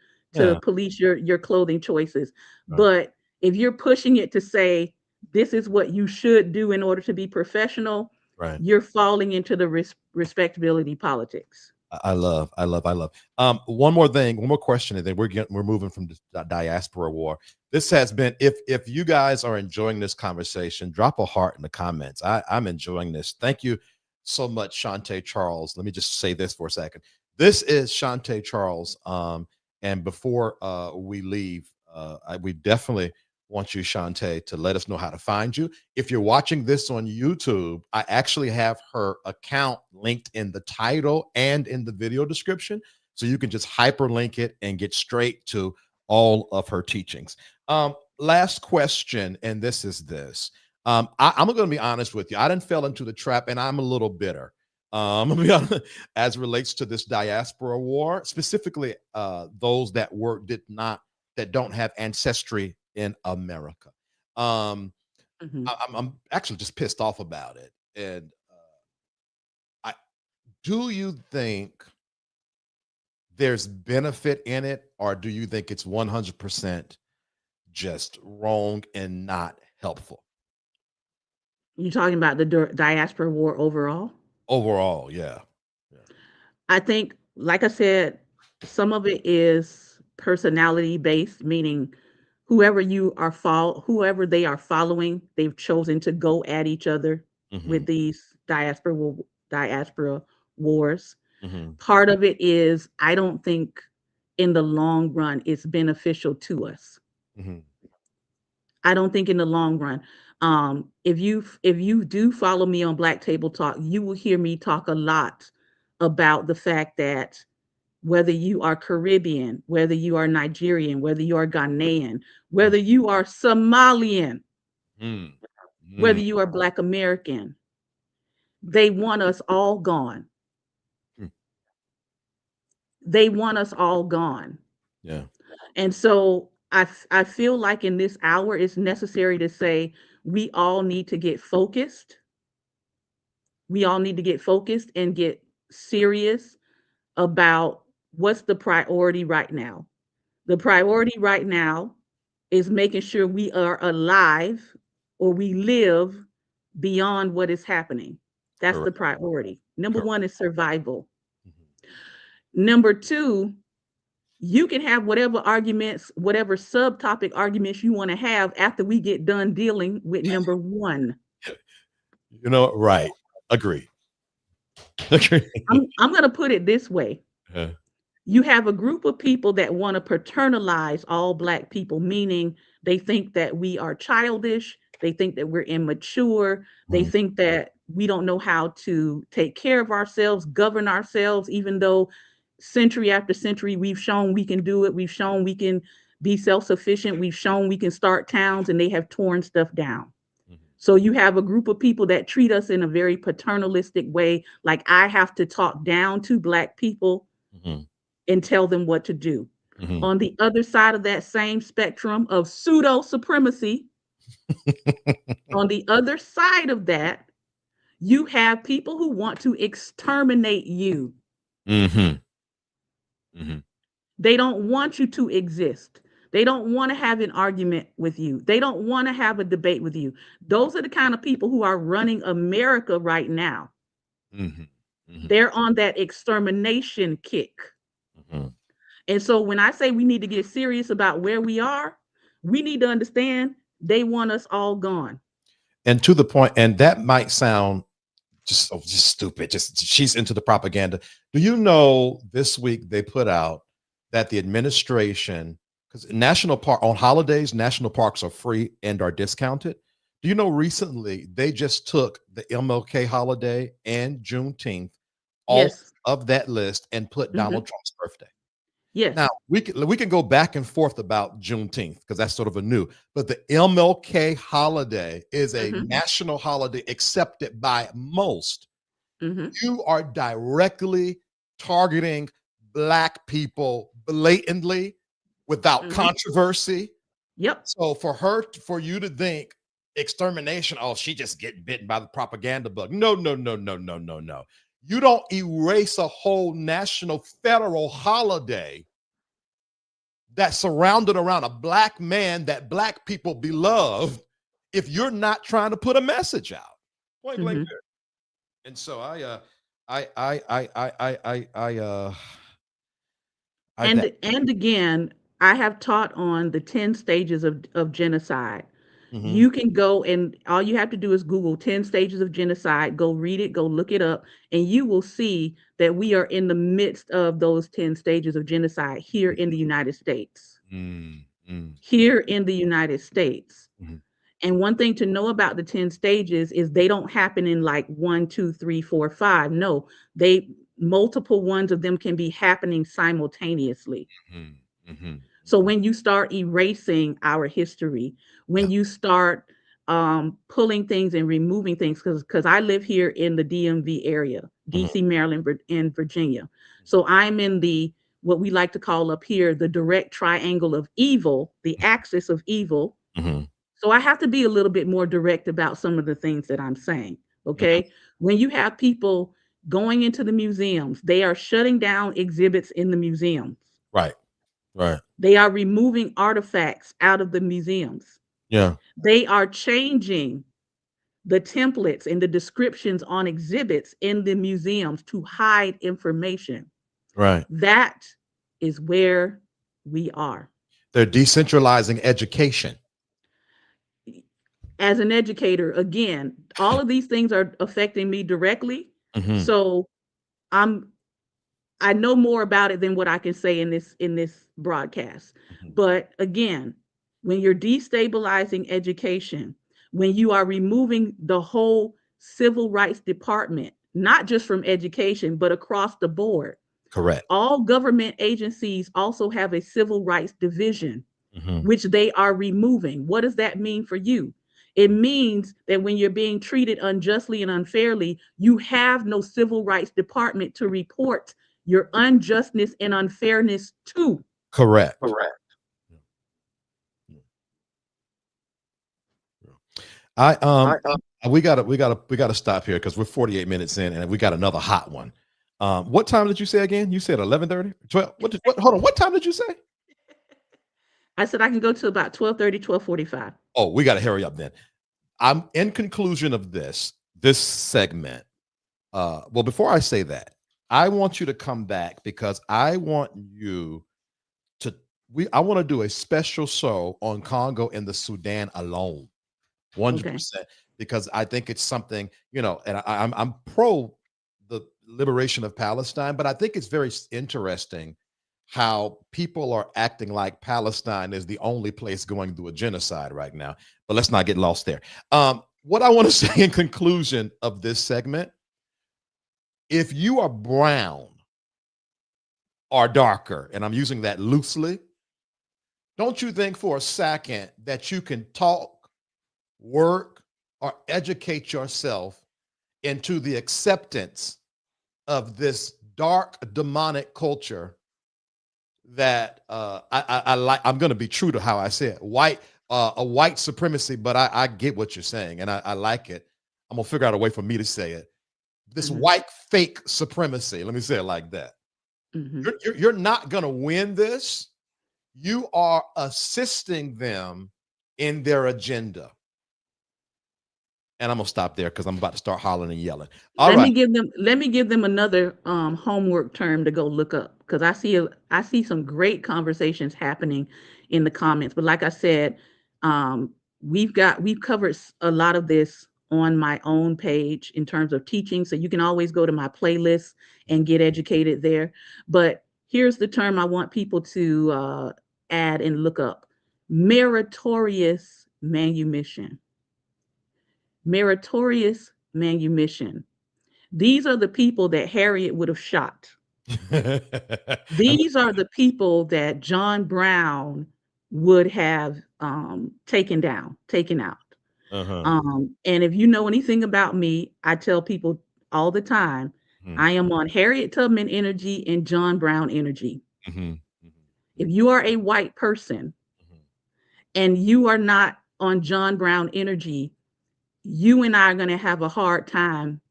police your clothing choices. Right. But if you're pushing it to say this is what you should do in order to be professional, Right. you're falling into the respectability politics. I love. One more thing, one more question, and then we're moving from the diaspora war. This has been, if you guys are enjoying this conversation, drop a heart in the comments. I'm enjoying this. Thank you so much, Shantae Charles. Let me just say this for a second. This is Shantae Charles. And before we leave, we definitely want you, Shantae, to let us know how to find you. If you're watching this on YouTube, I actually have her account linked in the title and in the video description. So you can just hyperlink it and get straight to all of her teachings. Last question, and this is this. I'm going to be honest with you. I didn't fell into the trap, and I'm a little bitter. I'm gonna be honest, as it relates to this diaspora war, specifically those that don't have ancestry in America. I'm actually just pissed off about it. And do you think there's benefit in it, or do you think it's 100% just wrong and not helpful? You talking about the diaspora war overall? Overall, yeah. I think, like I said, some of it is personality based, meaning whoever they are following, they've chosen to go at each other with these diaspora wars. Part of it is, I don't think in the long run it's beneficial to us. I don't think in the long run. If you do follow me on Black Table Talk, you will hear me talk a lot about the fact that whether you are Caribbean, whether you are Nigerian, whether you are Ghanaian, whether you are Somalian, whether you are Black American, they want us all gone. They want us all gone. Yeah. And so I feel like in this hour, it's necessary to say we all need to get focused. We all need to get focused and get serious about what's the priority right now. The priority right now is making sure we are alive or we live beyond what is happening. That's the priority. Number one is survival. Number two, you can have whatever arguments, whatever subtopic arguments you want to have after we get done dealing with number one. Right. Agree. I'm going to put it this way. You have a group of people that want to paternalize all Black people, meaning they think that we are childish. They think that we're immature. They think that we don't know how to take care of ourselves, govern ourselves, even though century after century, we've shown we can do it. We've shown we can be self-sufficient. We've shown we can start towns, and they have torn stuff down. So you have a group of people that treat us in a very paternalistic way, like I have to talk down to Black people and tell them what to do. On the other side of that same spectrum of pseudo supremacy, on the other side of that, you have people who want to exterminate you. They don't want you to exist. They don't want to have an argument with you. They don't want to have a debate with you. Those are the kind of people who are running America right now. They're on that extermination kick. And so when I say we need to get serious about where we are, we need to understand they want us all gone. And to the point, and that might sound just stupid. Just she's into the propaganda. Do you know this week they put out that the administration, because national park on holidays, national parks are free and are discounted. Do you know recently they just took the MLK holiday and Juneteenth off Yes. of that list and put Mhm. Donald Trump's birthday? Yes. Now we can go back and forth about Juneteenth because that's sort of a new, but the MLK holiday is a Mhm. national holiday accepted by most. Mhm. You are directly targeting Black people blatantly without Mhm. controversy. Yep. So for you to think extermination, oh, she just getting bitten by the propaganda bug. No, no, no, no, no, no, no. You don't erase a whole national federal holiday that's surrounded around a Black man that Black people beloved if you're not trying to put a message out. Point blank Mhm. period. And so I that And again, I have taught on the 10 stages of genocide. mhm, You can go and all you have to do is Google 10 stages of genocide, go read it, go look it up, and you will see that we are in the midst of those 10 stages of genocide here in the United States. mm, mm, Here in the United States. mhm. And one thing to know about the 10 stages is they don't happen in like 1, 2, 3, 4, 5. No, they multiple ones of them can be happening simultaneously. Mhm, mhm. So when you start erasing our history, Yeah. when you start pulling things and removing things, because I live here in the DMV area, Mhm, DC, Maryland, and Virginia. So I'm in the what we like to call up here the direct triangle of evil, the axis of evil. mhm, So I have to be a little bit more direct about some of the things that I'm saying. mhm. Okay. When you have people going into the museums, they are shutting down exhibits in the museums. Right, right. They are removing artifacts out of the museums. Yeah, They are changing the templates and the descriptions on exhibits in the museums to hide information. right. That is where we are. They're decentralizing education. As an educator, again, all of these things are affecting me directly. Mhm, So I'm I know more about it than what I can say in this broadcast. mhm. But again, when you're destabilizing education, when you are removing the whole civil rights department, not just from education, but across the board, Correct. all government agencies also have a civil rights division, Mhm. which they are removing. What does that mean for you? It means that when you're being treated unjustly and unfairly, you have no civil rights department to report your unjustness and unfairness to. Correct. Correct. Yeah, yeah. I I we gotta stop here because we're 48 minutes in and we got another hot one. What time did you say again? You said 11:30? 12. What hold on, what time did you say? I said I can go to about 12:30, 12:45. Oh, we gotta hurry up then. I'm in conclusion of this segment. Well, before I say that, I want you to come back because I want you to I want to do a special show on Congo and the Sudan alone. Okay. 100% because I think it's something, and I'm pro the liberation of Palestine, but I think it's very interesting how people are acting like Palestine is the only place going through a genocide right now. But let's not get lost there. What I want to say in conclusion of this segment, if you are brown or darker, and I'm using that loosely, don't you think for a second that you can talk, work, or educate yourself into the acceptance of this dark demonic culture that I like. I'm going to be true to how I say it. A white supremacy, but I get what you're saying, and I like it. I'm gonna figure out a way for me to say it. This Mhm. white fake supremacy. Let me say it like that. Mhm. You're not going to win this. You are assisting them in their agenda. And I'm gonna stop there because I'm about to start hollering and yelling. All Let right. me give them another homework term to go look up because I see some great conversations happening in the comments. But like I said, we've covered a lot of this on my own page in terms of teaching. So you can always go to my playlist and get educated there. But here's the term I want people to add and look up: meritorious manumission. Meritorious manumission. These are the people that Harriet would have shot. These are the people that John Brown would have taken out. And if you know anything about me, I tell people all the time, I am on Harriet Tubman energy and John Brown energy. If you are a white person and you are not on John Brown energy, you and I are going to have a hard time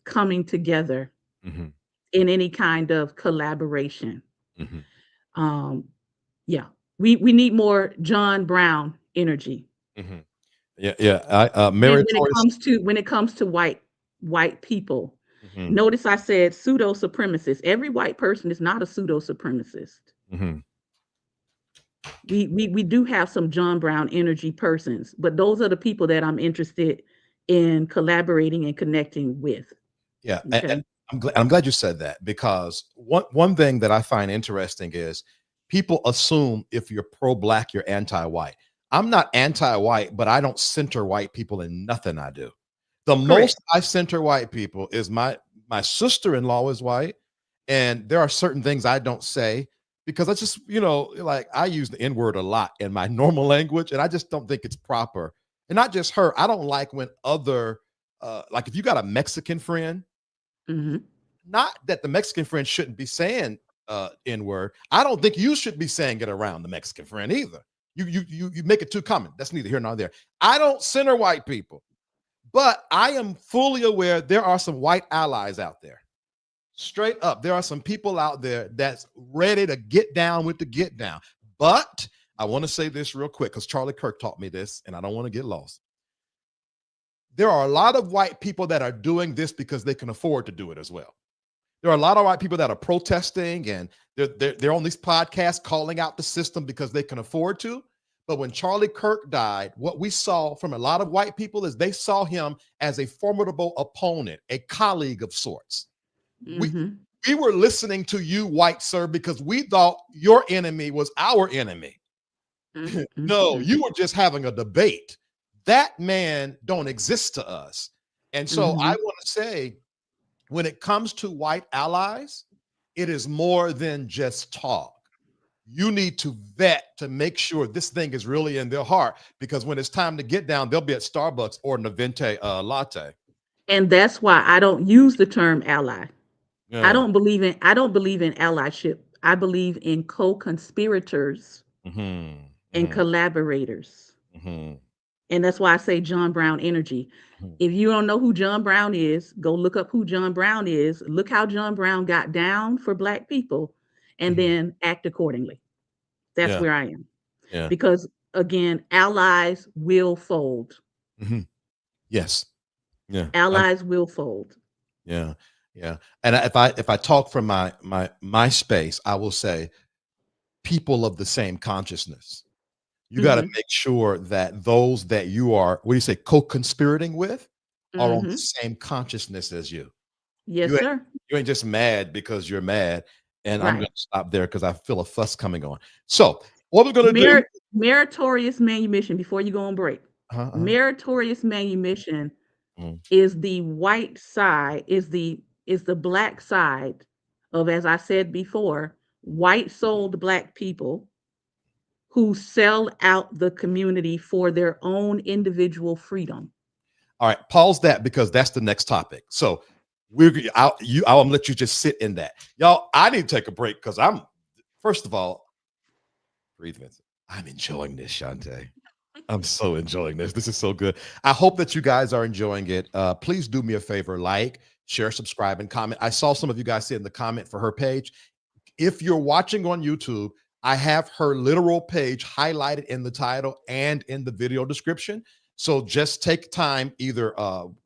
coming together in any kind of collaboration. Yeah, we need more John Brown energy. When it comes to white people. Notice I said pseudo supremacist. Every white person is not a pseudo supremacist. We do have some John Brown energy persons, but those are the people that I'm interested in collaborating and connecting with. Yeah, okay. And I'm glad you said that, because one thing that I find interesting is people assume if you're pro-black, you're anti-white. I'm not anti-white, but I don't center white people in nothing I do. The most I center white people is my sister-in-law is white, and there are certain things I don't say because I just, like I use the N-word a lot in my normal language, and I just don't think it's proper. And not just her. I don't like when other, like if you got a Mexican friend, not that the Mexican friend shouldn't be saying N-word. I don't think you should be saying it around the Mexican friend either. You make it too common. That's neither here nor there. I don't center white people, but I am fully aware there are some white allies out there. Straight up, there are some people out there that's ready to get down with the get down. But I want to say this real quick because Charlie Kirk taught me this, and I don't want to get lost. There are a lot of white people that are doing this because they can afford to do it as well. There are a lot of white people that are protesting, and they're on these podcasts calling out the system because they can afford to. But when Charlie Kirk died, what we saw from a lot of white people is they saw him as a formidable opponent, a colleague of sorts. We were listening to you, white sir, because we thought your enemy was our enemy. No, you were just having a debate. That man don't exist to us. And so I want to say, when it comes to white allies, it is more than just talk. You need to vet to make sure this thing is really in their heart, because when it's time to get down, they'll be at Starbucks or an Venti latte. And that's why I don't use the term ally. I don't believe in allyship. I believe in co-conspirators and collaborators. And that's why I say John Brown energy. If you don't know who John Brown is, go look up who John Brown is. Look how John Brown got down for Black people, and then act accordingly. That's where I am. Because again, allies will fold. Yes. Allies will fold. Yeah. And if I talk from my space, I will say people of the same consciousness. You got to make sure that those that you are, what do you say, co-conspirating with are on the same consciousness as you. Yes, sir. You ain't just mad because you're mad. And I'm going to stop there because I feel a fuss coming on. So what we're going to do. Meritorious manumission, before you go on break. Meritorious manumission is the white side, is the Black side of, as I said before, white souled Black people who sell out the community for their own individual freedom. All right, pause that, because that's the next topic. So I'll let you just sit in that. Y'all, I need to take a break because first of all, breathe, Vincent. I'm enjoying this, Shantae. I'm so enjoying this. This is so good. I hope that you guys are enjoying it. Please do me a favor, like, share, subscribe, and comment. I saw some of you guys say in the comment for her page. If you're watching on YouTube, I have her literal page highlighted in the title and in the video description. So just take time, either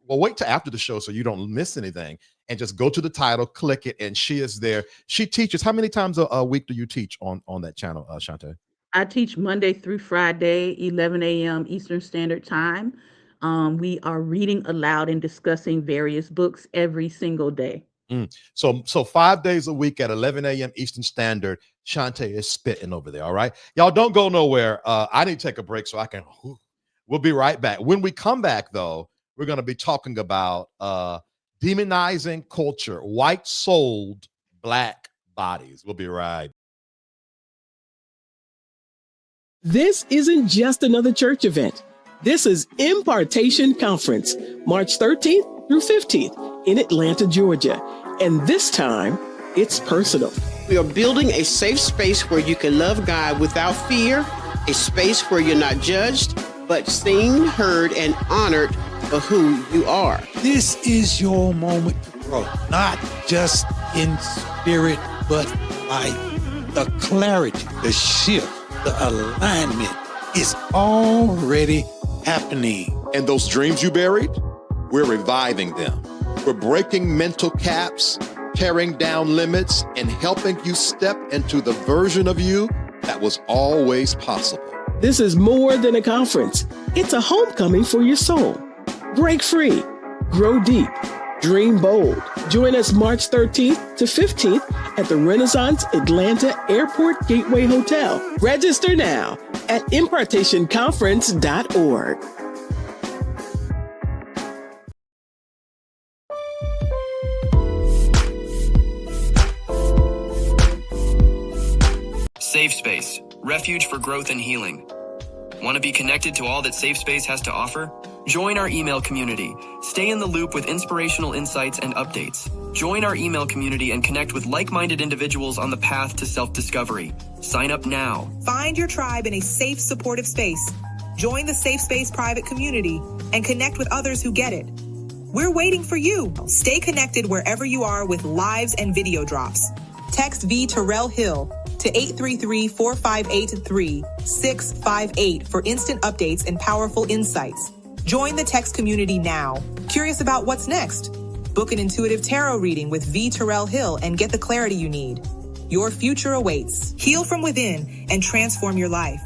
wait till after the show so you don't miss anything, and just go to the title, click it, and she is there. She teaches. How many times a week do you teach on that channel, Shantae? I teach Monday through Friday, 11 a.m. Eastern Standard Time. We are reading aloud and discussing various books every single day. So 5 days a week at 11 a.m. Eastern Standard, Shantae is spitting over there. All right. Y'all don't go nowhere. I need to take a break so I can. We'll be right back. When we come back, though, we're going to be talking about demonizing culture, white-souled black bodies. We'll be right. This isn't just another church event. This is Impartation Conference, March 13th through 15th in Atlanta, Georgia. And this time, it's personal. We are building a safe space where you can love God without fear, a space where you're not judged, but seen, heard, and honored for who you are. This is your moment to grow, not just in spirit, but life. The clarity, the shift, the alignment is already happening. And those dreams you buried, we're reviving them. We're breaking mental caps, tearing down limits, and helping you step into the version of you that was always possible. This is more than a conference. It's a homecoming for your soul. Break free, grow deep, dream bold. Join us March 13th to 15th at the Renaissance Atlanta Airport Gateway Hotel. Register now at impartationconference.org. Safe Space, refuge for growth and healing. Want to be connected to all that Safe Space has to offer? Join our email community. Stay in the loop with inspirational insights and updates. Join our email community and connect with like-minded individuals on the path to self-discovery. Sign up now. Find your tribe in a safe, supportive space. Join the Safe Space private community and connect with others who get it. We're waiting for you. Stay connected wherever you are with lives and video drops. Text VTerrillHill to 833-458-3658 for instant updates and powerful insights. Join the text community now. Curious about what's next? Book an intuitive tarot reading with VTerrillHill and get the clarity you need. Your future awaits. Heal from within and transform your life.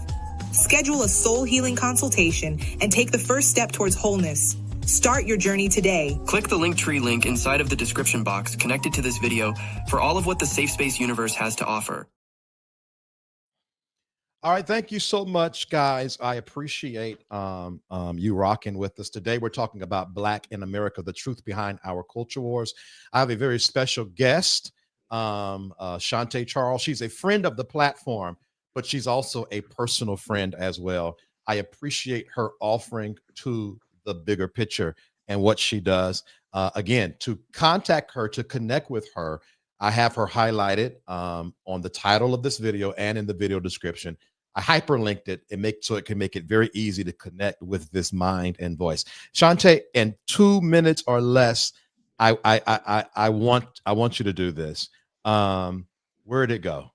Schedule a soul healing consultation and take the first step towards wholeness. Start your journey today. Click the Linktree link inside of the description box connected to this video for all of what the Safe Space universe has to offer. All right, thank you so much, guys. I appreciate you rocking with us. Today, we're talking about Black in America, the truth behind our culture wars. I have a very special guest, Shantae Charles. She's a friend of the platform, but she's also a personal friend as well. I appreciate her offering to the bigger picture and what she does. Again, to contact her, to connect with her, I have her highlighted on the title of this video and in the video description. I hyperlinked it so it can make it very easy to connect with this mind and voice. Shantae, in 2 minutes or less, I want you to do this. Where did it go?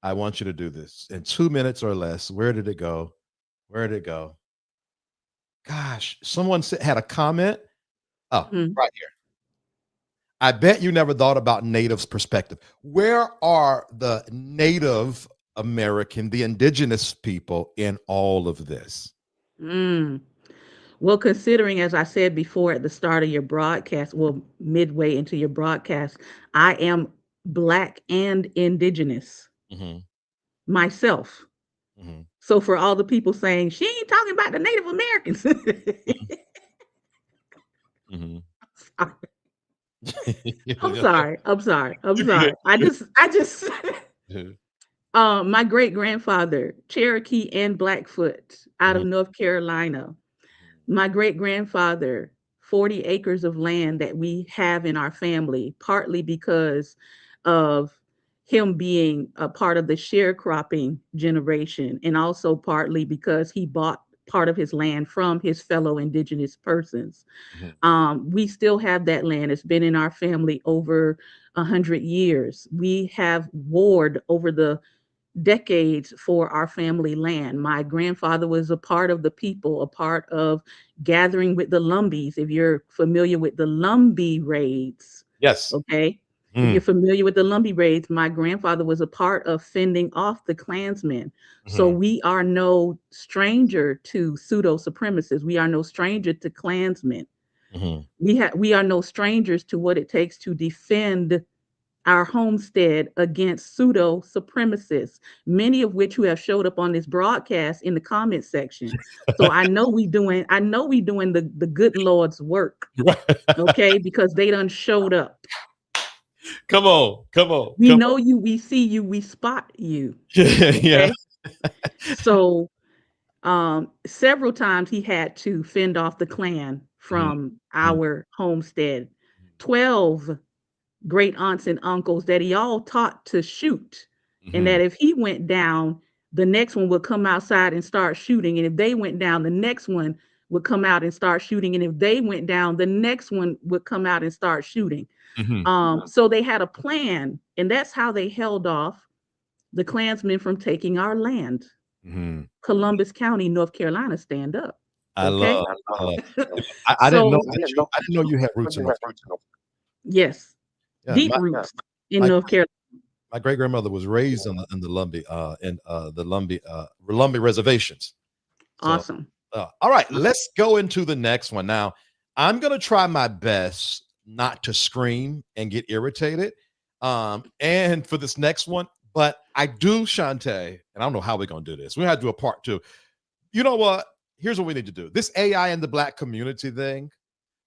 I want you to do this in 2 minutes or less. Where did it go? Where did it go? Gosh, someone had a comment. Oh, right here. I bet you never thought about Natives' perspective. Where are the Native American, the indigenous people in all of this? Well, considering, as I said before at the start of your broadcast, well, midway into your broadcast, I am Black and indigenous myself. So for all the people saying, she ain't talking about the Native Americans. I'm sorry. I just my great grandfather, Cherokee and Blackfoot out of North Carolina. My great grandfather, 40 acres of land that we have in our family, partly because of him being a part of the sharecropping generation, and also partly because he bought part of his land from his fellow indigenous persons. We still have that land. It's been in our family over 100 years. We have warred over the decades for our family land. My grandfather was a part of the people, a part of gathering with the Lumbees. If you're familiar with the Lumbee raids. Yes. Okay. If you're familiar with the Lumbee raids, my grandfather was a part of fending off the Klansmen. So we are no stranger to pseudo supremacists. We are no stranger to Klansmen. We are no strangers to what it takes to defend our homestead against pseudo supremacists, many of which who have showed up on this broadcast in the comment section. So I know we doing the good Lord's work. Okay, because they done showed up. Come on. We know you, we see you, we spot you. Yeah. So several times he had to fend off the Klan from our homestead. 12 great aunts and uncles that he all taught to shoot. And that if he went down, the next one would come outside and start shooting. And if they went down, the next one would come out and start shooting. And if they went down, the next one would come out and start shooting. So they had a plan, and that's how they held off the Klansmen from taking our land. Columbus County, North Carolina, stand up. Okay? I didn't know you had roots in North Carolina. Yes. Yeah, deep roots in North Carolina. My great grandmother was raised in the Lumbee reservations. So, awesome. All right, let's go into the next one. Now, I'm gonna try my best not to scream and get irritated. And for this next one, but I do, Shantae, and I don't know how we're gonna do this. We have to do a part 2. You know what? Here's what we need to do. This AI in the Black community thing.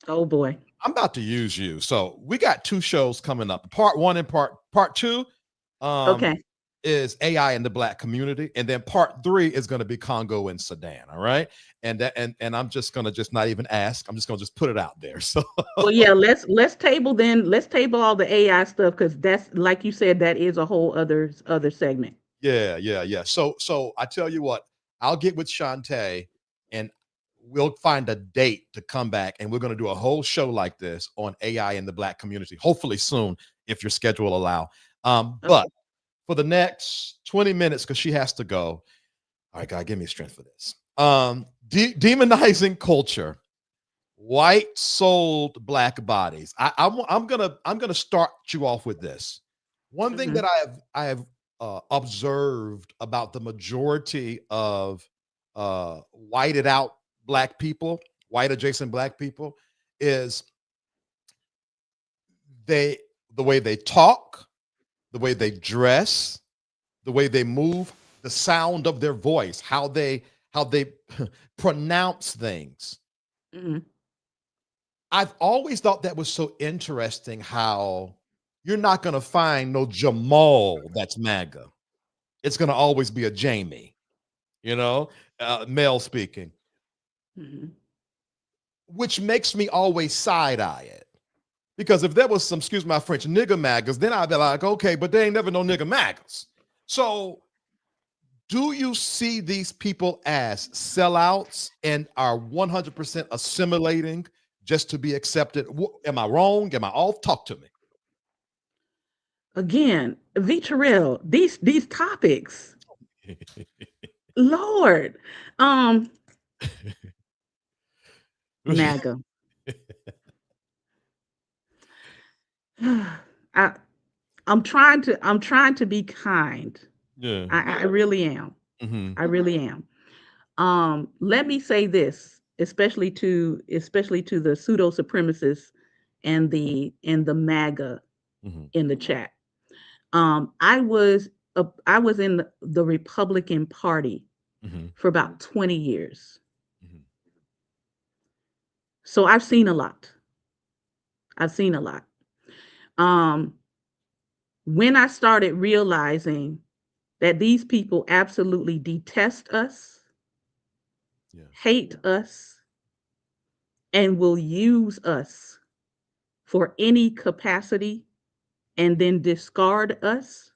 Oh boy. I'm about to use you. So we got 2 shows coming up. Part 1 and part 2 is AI in the Black community. And then part 3 is going to be Congo and Sudan. All right. And I'm just going to not even ask. I'm just going to put it out there. So well, yeah, let's table all the AI stuff, because that's, like you said, that is a whole other segment. Yeah. So I tell you what, I'll get with Shantae and we'll find a date to come back, and we're going to do a whole show like this on AI in the Black community, hopefully soon, if your schedule will allow. But for the next 20 minutes, because she has to go. All right, God, give me strength for this. Demonizing culture, white-souled Black bodies. I'm gonna start you off with this. One thing that I have observed about the majority of whited out Black people, white adjacent Black people, is the way they talk, the way they dress, the way they move, the sound of their voice, how they pronounce things. I've always thought that was so interesting, how you're not going to find no Jamal that's MAGA. It's going to always be a Jamie, male speaking. Which makes me always side-eye it. Because if there was some, excuse my French, nigger MAGAs, then I'd be like, okay, but they ain't never no nigger MAGAs. So do you see these people as sellouts and are 100% assimilating just to be accepted? Am I wrong? Am I off? Talk to me. Again, VTerrillHill, these topics. Lord. MAGA. I'm trying to be kind. Yeah. I really am. I really am. Let me say this, especially to the pseudo supremacists and the MAGA in the chat. I was in the Republican Party for about 20 years. So I've seen a lot. When I started realizing that these people absolutely detest us, hate us, and will use us for any capacity and then discard us,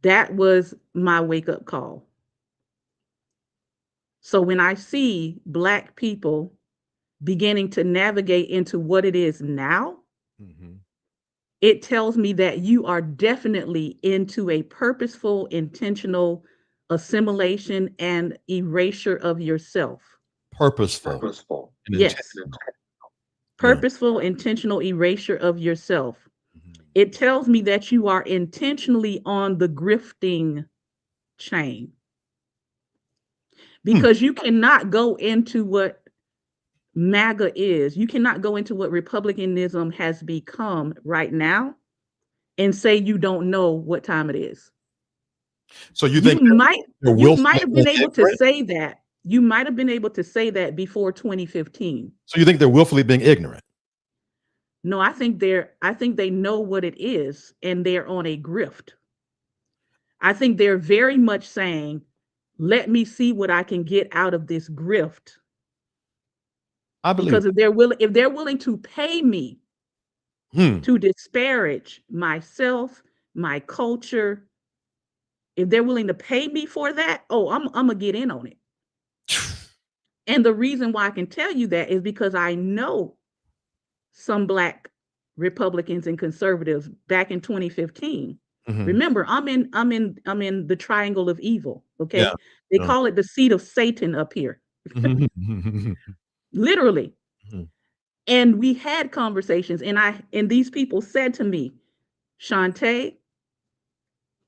that was my wake-up call. So when I see Black people beginning to navigate into what it is now, it tells me that you are definitely into a purposeful, intentional assimilation and erasure of yourself. Purposeful. Yes. purposeful, intentional erasure of yourself. It tells me that you are intentionally on the grifting chain, because you cannot go into what MAGA is. You cannot go into what Republicanism has become right now and say you don't know what time it is. So you think you might have been able to ignorant? say that. You might have been able to say that before 2015. So you think they're willfully being ignorant? No, I think they know what it is and they're on a grift. I think they're very much saying, let me see what I can get out of this grift. I believe Because if they're willing to pay me to disparage myself, my culture, if they're willing to pay me for that, I'm gonna get in on it. And the reason why I can tell you that is because I know some Black Republicans and conservatives back in 2015. Remember, I'm in the triangle of evil. Okay. Yeah. They call it the seat of Satan up here. Literally. And we had conversations, and these people said to me, Shantae,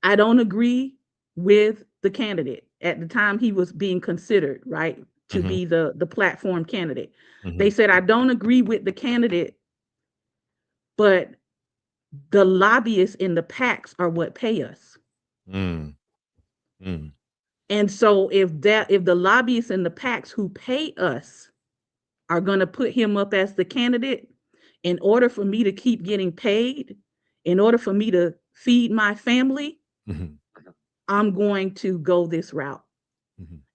I don't agree with the candidate. At the time he was being considered, right, to be the platform candidate. They said, I don't agree with the candidate, but the lobbyists in the PACs are what pay us. And so if the lobbyists in the PACs who pay us are going to put him up as the candidate, in order for me to keep getting paid, in order for me to feed my family, I'm going to go this route.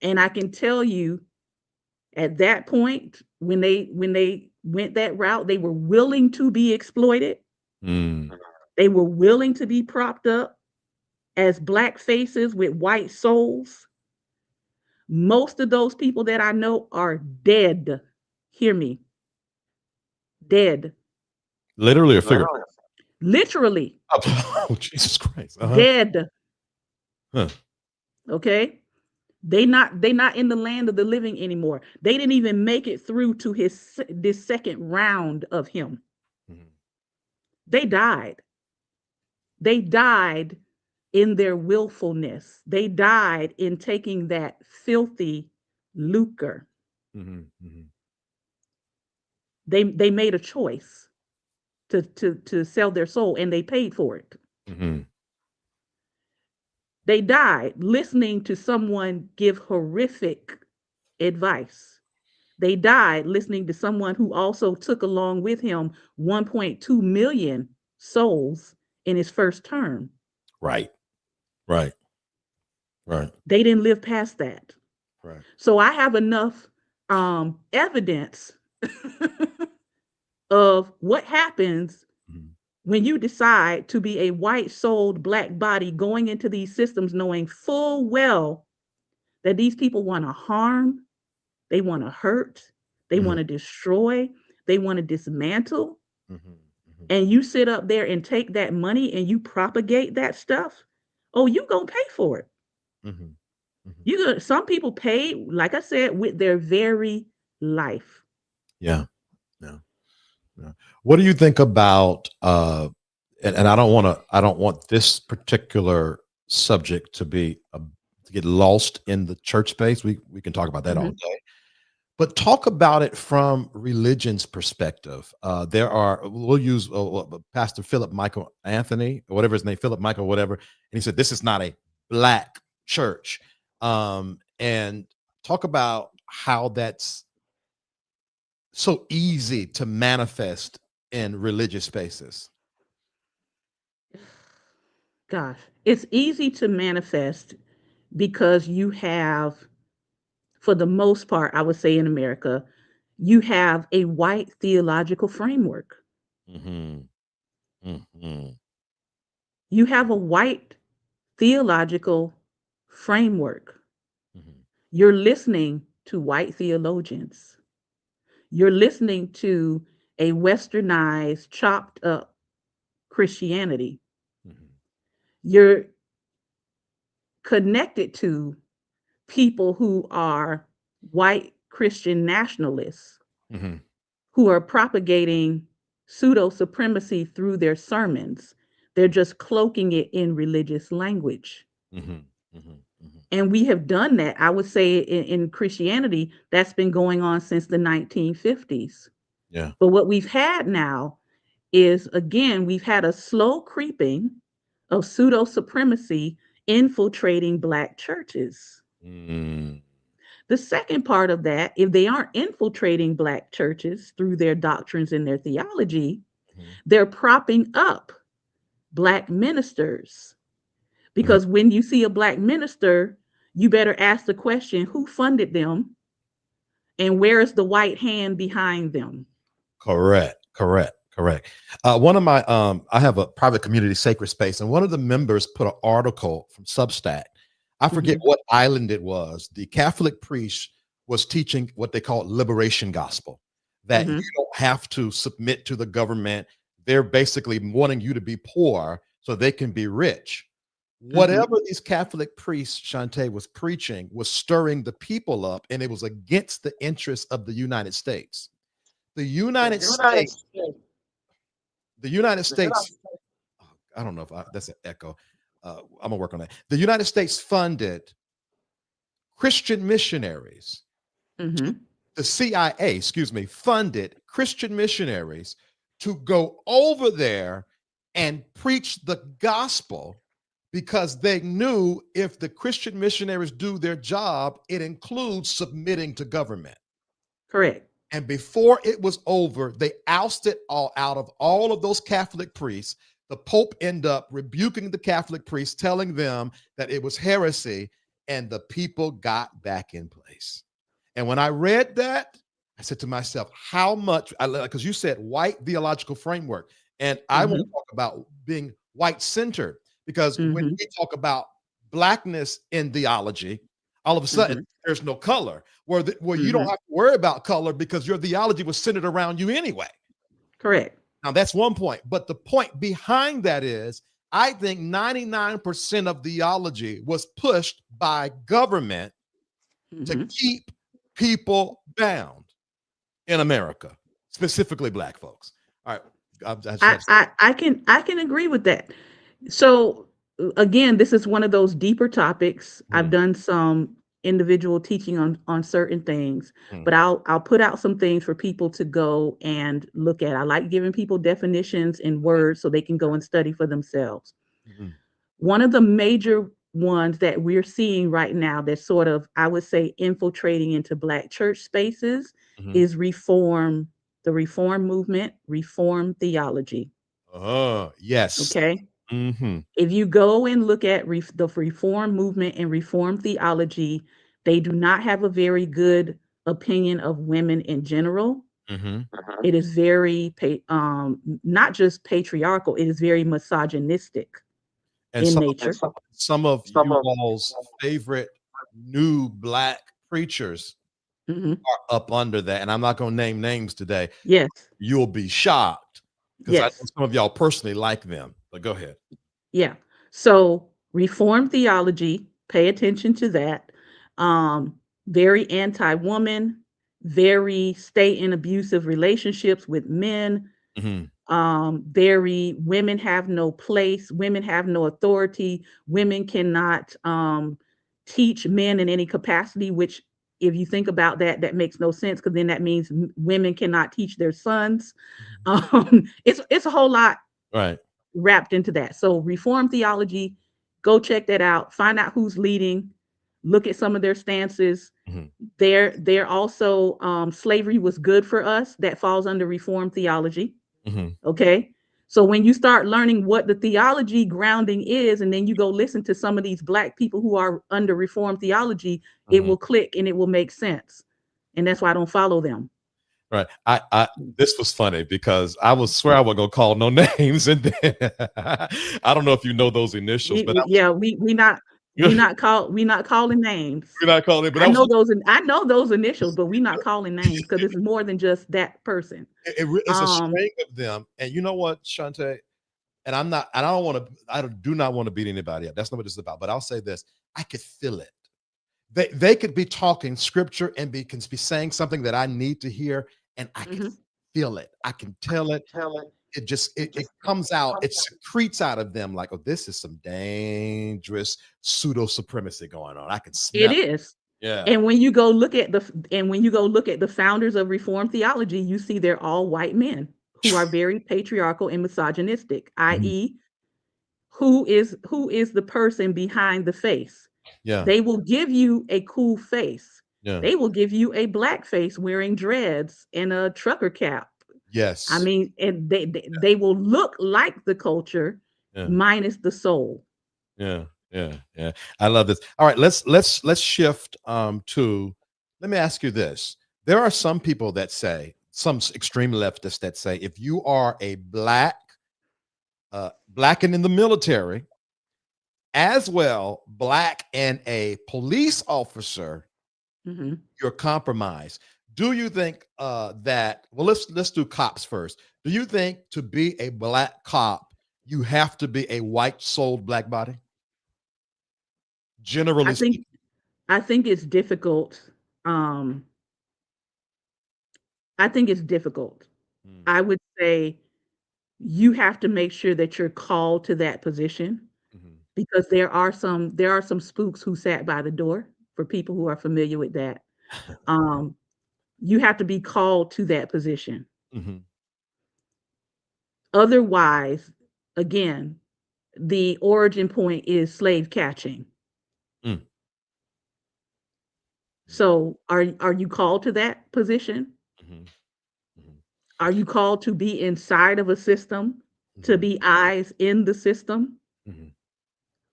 And I can tell you, at that point, when they went that route, they were willing to be exploited. They were willing to be propped up as Black faces with white souls. Most of those people that I know are dead. Hear me. Dead. Literally or figuratively? Literally. Oh, Jesus Christ. Dead. Okay. They not in the land of the living anymore. They didn't even make it through to this second round of him. They died. They died in their willfulness. They died in taking that filthy lucre. They made a choice to sell their soul, and they paid for it. They died listening to someone give horrific advice. They died listening to someone who also took along with him 1.2 million souls in his first term. Right. They didn't live past that. Right. So I have enough evidence of what happens when you decide to be a white-souled Black body going into these systems knowing full well that these people want to harm, they want to hurt, they want to destroy, they want to dismantle. And you sit up there and take that money and you propagate that stuff. Oh, you gonna pay for it. Some people pay, like I said, with their very life. Yeah. What do you think about and I don't want this particular subject to get lost in the church space. We can talk about that all day. But talk about it from religion's perspective. We'll use Pastor Philip Michael Anthony, or whatever his name, Philip Michael, whatever. And he said, this is not a Black church. And talk about how that's so easy to manifest in religious spaces. Gosh, it's easy to manifest because you have, for the most part, I would say in America, you have a white theological framework. You have a white theological framework. You're listening to white theologians. You're listening to a westernized, chopped up Christianity. You're connected to people who are white Christian nationalists. who are propagating pseudo supremacy through their sermons. They're just cloaking it in religious language. And we have done that. I would say in Christianity, that's been going on since the 1950s. Yeah. But what we've had now is, again, we've had a slow creeping of pseudo supremacy infiltrating Black churches. The second part of that, if they aren't infiltrating Black churches through their doctrines and their theology, they're propping up Black ministers. Because when you see a Black minister, you better ask the question, who funded them and where is the white hand behind them? Correct. One of my, I have a private community sacred space, and one of the members put an article from Substack. I forget what island it was. The Catholic priest was teaching what they call liberation gospel, that you don't have to submit to the government. They're basically wanting you to be poor so they can be rich. Whatever these Catholic priests, Shantae, was preaching was stirring the people up, and it was against the interests of the United States. The United States, I don't know if that's an echo. I'm gonna work on that. The United States funded Christian missionaries. The CIA, funded Christian missionaries to go over there and preach the gospel, because they knew if the Christian missionaries do their job, it includes submitting to government. Correct. And before it was over, they ousted all out of all of those Catholic priests. The Pope ended up rebuking the Catholic priests, telling them that it was heresy, and the people got back in place. And when I read that, I said to myself, how much, because you said white theological framework, and I want to talk about being white-centered, because when we talk about Blackness in theology, all of a sudden there's no color, where you don't have to worry about color because your theology was centered around you anyway. Correct. Now that's one point, but the point behind that is, I think 99% of theology was pushed by government to keep people bound in America, specifically Black folks. All right, I can agree with that. So again, this is one of those deeper topics. I've done some individual teaching on certain things, but I'll put out some things for people to go and look at. I like giving people definitions in words so they can go and study for themselves. One of the major ones that we're seeing right now that's sort of, I would say, infiltrating into Black church spaces is reform, the reform movement, reform theology. Yes. Okay. If you go and look at the reform movement and reform theology, they do not have a very good opinion of women in general. It is very, not just patriarchal, it is very misogynistic in nature. Some of you all's favorite new Black preachers are up under that. And I'm not going to name names today. Yes. You'll be shocked, because I know some of y'all personally like them. But go ahead. Yeah. So reform theology, pay attention to that. Very anti-woman, very stay in abusive relationships with men. Very women have no place, women have no authority, women cannot teach men in any capacity, which if you think about that, that makes no sense, because then that means women cannot teach their sons. It's a whole lot wrapped into that. So reform theology, go check that out, find out who's leading, look at some of their stances. They're also slavery was good for us. That falls under reform theology. Okay. So when you start learning what the theology grounding is, and then you go listen to some of these Black people who are under reform theology, it will click and it will make sense. And that's why I don't follow them. Right. This was funny because I swear I wasn't gonna call no names, and then I don't know if you know those initials, but we're not calling names. We're not calling, but I know those initials, but we're not calling names because it's more than just that person. It's a string of them, and you know what, Shantae, and I do not want to beat anybody up. That's not what it's about. But I'll say this: I could feel it. They could be talking scripture and can be saying something that I need to hear, and I could feel it. I can tell it. It just it comes out, it secretes out of them like, oh, this is some dangerous pseudo supremacy going on. I can smell It it. is. Yeah. And when you go look at the founders of Reformed theology, you see they're all white men who are very patriarchal and misogynistic, i.e., who is the person behind the face. Yeah. They will give you a cool face. Yeah. They will give you a black face wearing dreads and a trucker cap. Yes. I mean, and they will look like the culture minus the soul. Yeah. I love this. All right, let's shift to, let me ask you this. There are some people that say, some extreme leftists that say, if you are a black and in the military, as well, black and a police officer, you're compromised. Do you think that, well, let's do cops first. Do you think to be a black cop, you have to be a white-souled black body? Generally speaking. I think it's difficult. I think it's difficult. I would say you have to make sure that you're called to that position, because there are some spooks who sat by the door, for people who are familiar with that. You have to be called to that position. Otherwise, again, the origin point is slave catching. So are you called to that position? Are you called to be inside of a system, to be eyes in the system?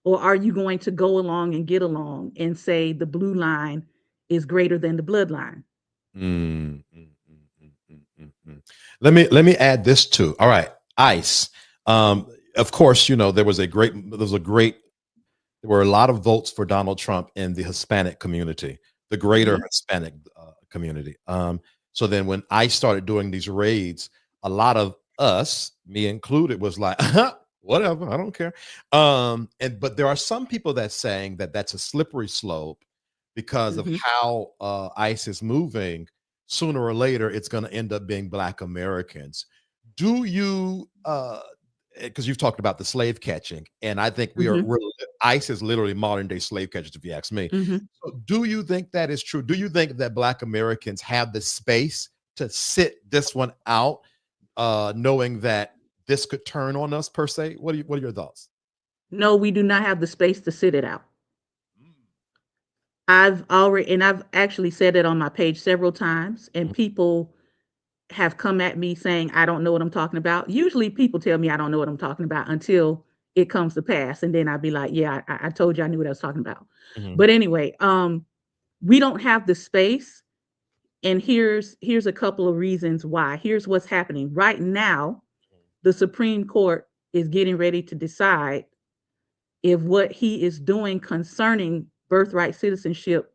Or are you going to go along and get along and say the blue line is greater than the bloodline? Let me add this too. All right, ICE. Of course, there were a lot of votes for Donald Trump in the Hispanic community, the greater Hispanic community. So then when ICE started doing these raids, a lot of us, me included, was like, whatever, I don't care. But there are some people that saying that that's a slippery slope because of how ICE is moving. Sooner or later, it's going to end up being Black Americans. Do you, because you've talked about the slave catching, and I think ICE is literally modern day slave catchers, if you ask me. So do you think that is true? Do you think that Black Americans have the space to sit this one out, knowing that this could turn on us per se? What are your thoughts? No, we do not have the space to sit it out. I've actually said it on my page several times, and people have come at me saying, I don't know what I'm talking about. Usually people tell me I don't know what I'm talking about until it comes to pass. And then I'd be like, yeah, I told you I knew what I was talking about. But anyway, we don't have the space. And here's a couple of reasons why. Here's what's happening right now. The Supreme Court is getting ready to decide if what he is doing concerning birthright citizenship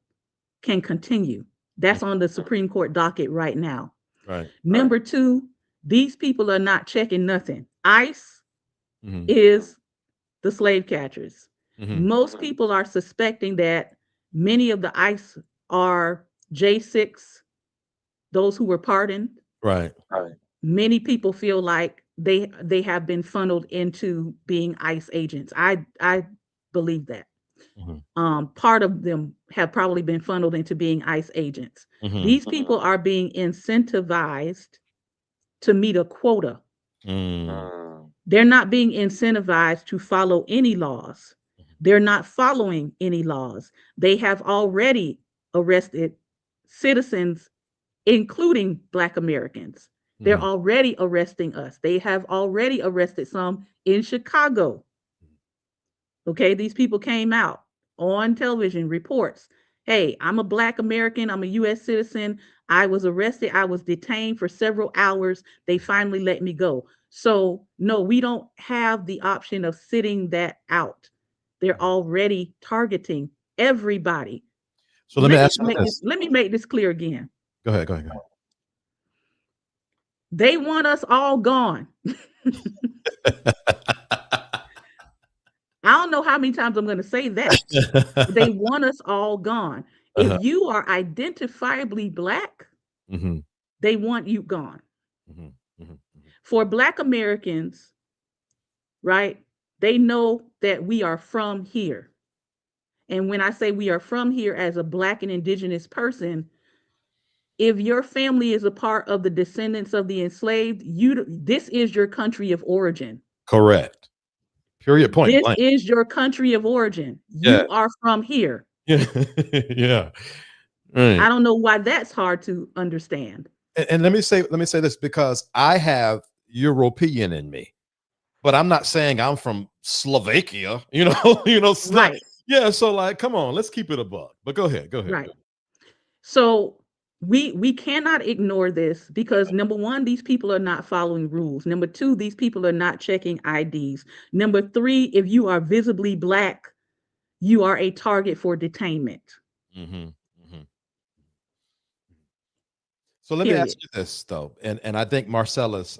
can continue. That's on the Supreme Court docket right now. Right. Number two, these people are not checking nothing. ICE is the slave catchers. Most people are suspecting that many of the ICE are J6, those who were pardoned. Right. Many people feel like they have been funneled into being ICE agents. I believe that. Part of them have probably been funneled into being ICE agents. These people are being incentivized to meet a quota. They're not being incentivized to follow any laws. They're not following any laws. They have already arrested citizens, including Black Americans. They're already arresting us. They have already arrested some in Chicago. Okay, these people came out on television, reports. Hey, I'm a Black American. I'm a U.S. citizen. I was arrested. I was detained for several hours. They finally let me go. So no, we don't have the option of sitting that out. They're already targeting everybody. So let me make this clear again. Go ahead. They want us all gone. I don't know how many times I'm going to say that. They want us all gone. If you are identifiably Black, they want you gone. Mhm, mhm, For Black Americans, right? They know that we are from here. And when I say we are from here as a Black and Indigenous person, if your family is a part of the descendants of the enslaved, this is your country of origin. correct. Period. Point This blank. is your country of origin. Yeah. You are from here. Yeah. Yeah. I Right. don't know why that's hard to understand. And let me say this, because I have European in me, but I'm not saying I'm from Slovakia, Right, yeah. So like, come on, let's keep it a buck. But go ahead. Go ahead. right. So we cannot ignore this because number one, these people are not following rules. Number two, these people are not checking IDs. Number three, if you are visibly Black, you are a target for detainment. Mm-hmm. Mm-hmm. So let me ask Period. you this though, and I think Marcellus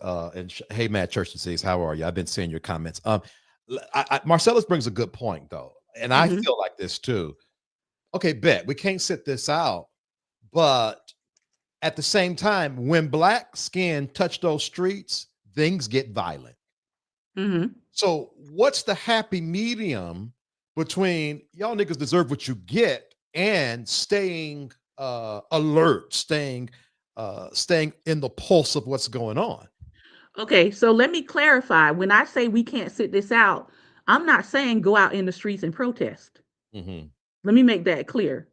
hey Matt Church says, how are you? I've been seeing your comments. Marcellus brings a good point though, and I Mhm. feel like this too. Okay, bet we can't sit this out, but at the same time, when Black skin touch those streets, things get violent. Mhm. So what's the happy medium between y'all niggas deserve what you get and staying alert, staying in the pulse of what's going on? Okay, so let me clarify. When I say we can't sit this out, I'm not saying go out in the streets and protest. Mm-hmm. Let me make that clear.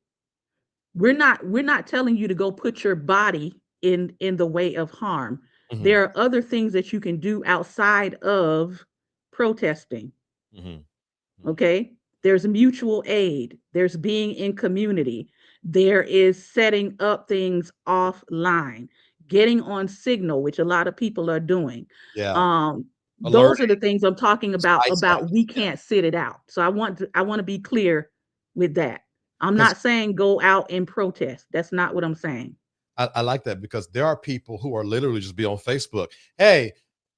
We're not telling you to go put your body in the way of harm. Mm-hmm. There are other things that you can do outside of protesting. Mm-hmm. Okay? There's mutual aid, there's being in community, there is setting up things offline, getting on Signal, which a lot of people are doing. Yeah. Um, those are Alerting, the things I'm talking spice up. about we Yeah. can't sit it out. So I want to be clear with that. I'm Because not saying go out and protest. That's not what I'm saying. I like that, because there are people who are literally just be on Facebook. Hey,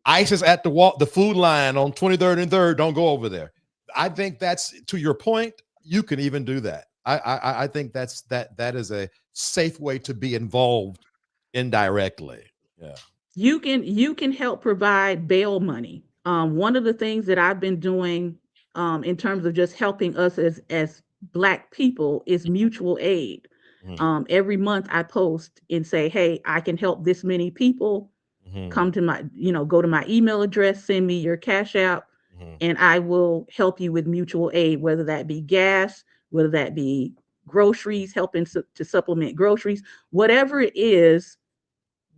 ICE is at the food line on 23rd and 3rd. Don't go over there. I think that's, to your point. You can even do that. I think that is a safe way to be involved indirectly. Yeah. You can help provide bail money. One of the things that I've been doing in terms of just helping us as Black people is mutual aid. Mhm, Every month I post and say, hey, I can help this many people. mhm, Come to go to my email address, send me your Cash App, mhm. and I will help you with mutual aid, whether that be gas, whether that be groceries, helping to supplement groceries, whatever it is.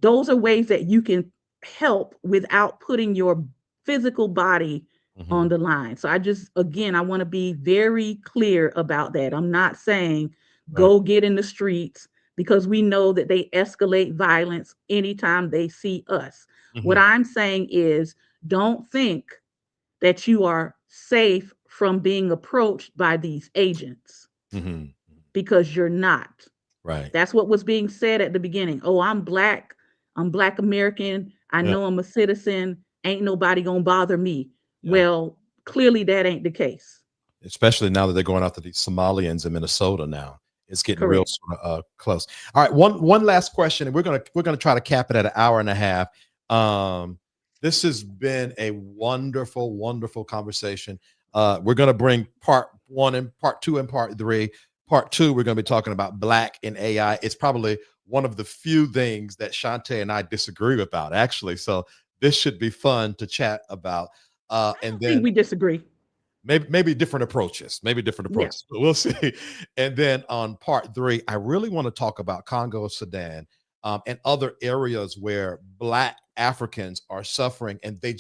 Those are ways that you can help without putting your physical body on Mhm. the line. So I want to be very clear about that. I'm not saying Right. go get in the streets because we know that they escalate violence anytime they see us. What Mhm, I'm saying is don't think that you are safe from being approached by these agents mhm. because you're not. Right. That's what was being said at the beginning. Oh, I'm Black. I'm Black American. I Yeah. know I'm a citizen. Ain't nobody gonna bother me. Yeah. Well, clearly that ain't the case. Especially now that they're going after these Somalians in Minnesota now. It's getting real Correct. sort of close. All right, one last question, and we're gonna try to cap it at an hour and a half. This has been a wonderful, wonderful conversation. We're gonna bring part one and part two and part three. Part two, we're gonna be talking about Black and AI. It's probably one of the few things that Shantae and I disagree about, actually. So this should be fun to chat about. I And don't think then we disagree. maybe different approaches, Yeah. but we'll see. And then on part three, I really want to talk about Congo, Sudan, and other areas where Black Africans are suffering, and we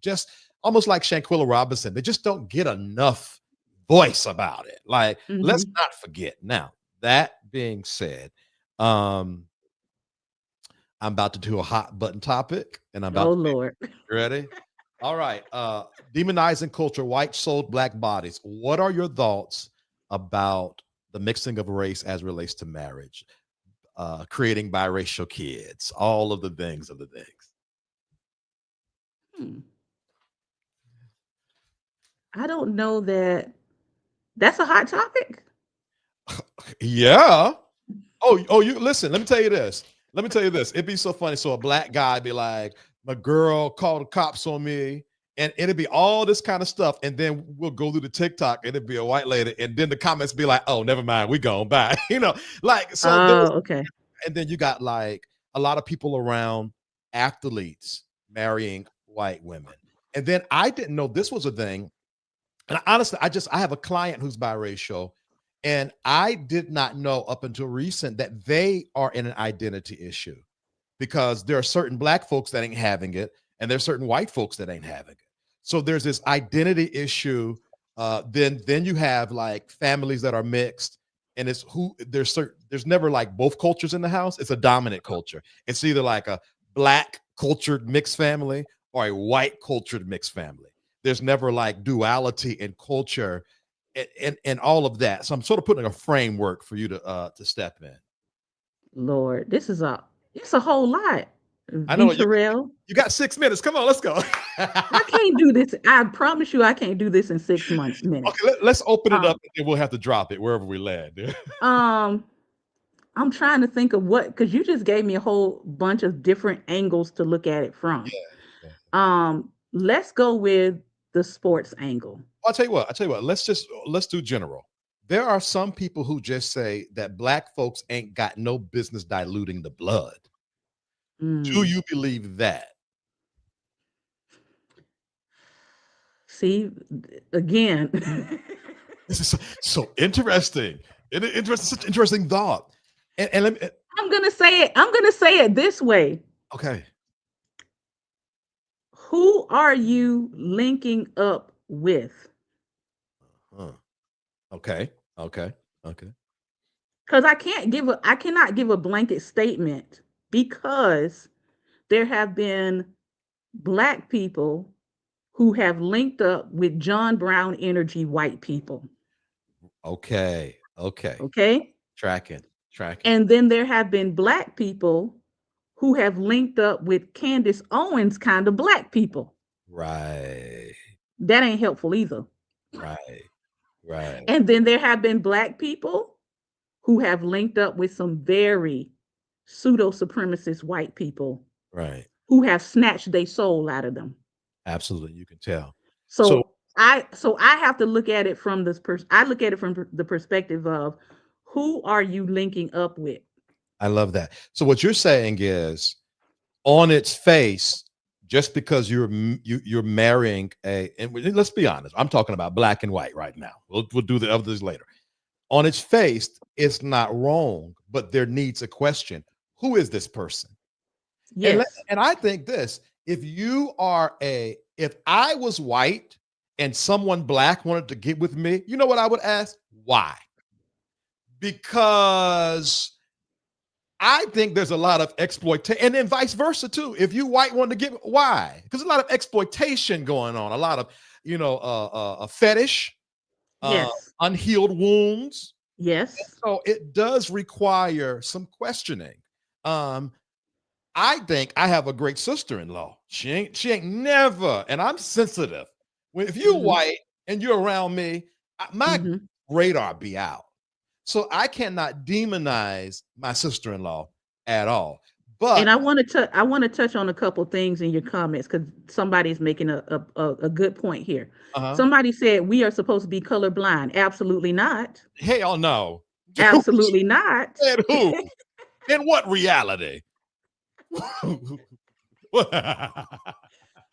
just almost like Shanquilla Robinson, they just don't get enough voice about it. Like, let's Hmm. not forget. Now, that being said, um, I'm about to do a hot button topic, and I'm about Oh to be Lord. ready. All right. Demonizing culture, white souled Black bodies. What are your thoughts about the mixing of race as relates to marriage, creating biracial kids, all of the things of the things? Hmm. I don't know that that's a hot topic. Yeah. Oh, you listen, let me tell you this. Let me tell you this. It'd be so funny. So a black guy be like, my girl called the cops on me. And it'd be all this kind of stuff. And then we'll go through the TikTok and it'd be a white lady. And then the comments be like, oh, never mind. We gone by. Like, so Okay. and then you got like a lot of people around athletes marrying white women. And then I didn't know this was a thing. And honestly, I have a client who's biracial. And I did not know up until recent that they are in an identity issue because there are certain black folks that ain't having it, and there's certain white folks that ain't having it. So there's this identity issue. Then you have like families that are mixed, and there's never like both cultures in the house. It's a dominant culture. It's either like a black cultured mixed family or a white cultured mixed family. There's never like duality in culture. And all of that. So I'm sort of putting a framework for you to step in. Lord, it's a whole lot. I know you got 6 minutes. Come on, let's go. I can't do this. I promise you I can't do this in 6 minutes. Okay, let's open it up and we'll have to drop it wherever we land. I'm trying to think of because you just gave me a whole bunch of different angles to look at it from. Yeah. Let's go with the sports angle. I'll tell you what, let's do general. There are some people who just say that black folks ain't got no business diluting the blood. Do you believe that? See, again. This is so interesting. Such interesting thought. And let me, I'm gonna say it this way. Okay. Who are you linking up with? Okay. Because I cannot give a blanket statement because there have been black people who have linked up with John Brown energy white people. Okay. Tracking. And then there have been black people who have linked up with Candace Owens kind of black people. Right. That ain't helpful either. Right. And then there have been black people who have linked up with some very pseudo supremacist white people. Right. Who have snatched their soul out of them. Absolutely, you can tell. So I have to look at it from this I look at it from the perspective of who are you linking up with? I love that. So what you're saying is, on its face, just because you're marrying and let's be honest, I'm talking about black and white right now. We'll do the others later. On its face, it's not wrong, but there needs a question. Who is this person? Yes. And I think this, if I was white and someone black wanted to get with me, you know what I would ask? Why? Because I think there's a lot of exploitation, and then vice versa too. If you white want to get, why? Because there's a lot of exploitation going on, a lot of, a fetish, yes. Unhealed wounds. Yes. And so it does require some questioning. I think I have a great sister-in-law. She ain't never, and I'm sensitive. If you're white and you're around me, my radar be out. So I cannot demonize my sister-in-law at all. But I want to touch on a couple things in your comments because somebody's making a good point here. Somebody said we are supposed to be colorblind. Absolutely not. Hell no. Absolutely not. And who? In what reality?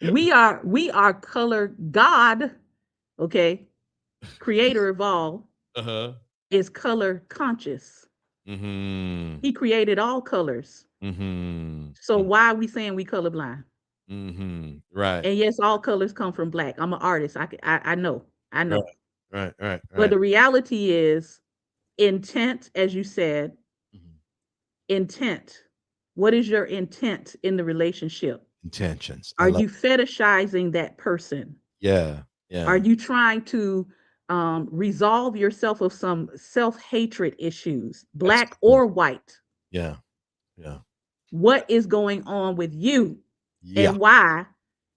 We are color God, okay? Creator of all is color conscious. He created all colors. So why are we saying we colorblind? Right. And yes, all colors come from black. I'm an artist. I know. Right. But the reality is intent, as you said, intent. What is your intent in the relationship? Intentions. Are you fetishizing that person? Yeah. Are you trying to resolve yourself of some self-hatred issues, black or white? Yeah. What is going on with you? Yeah. And why?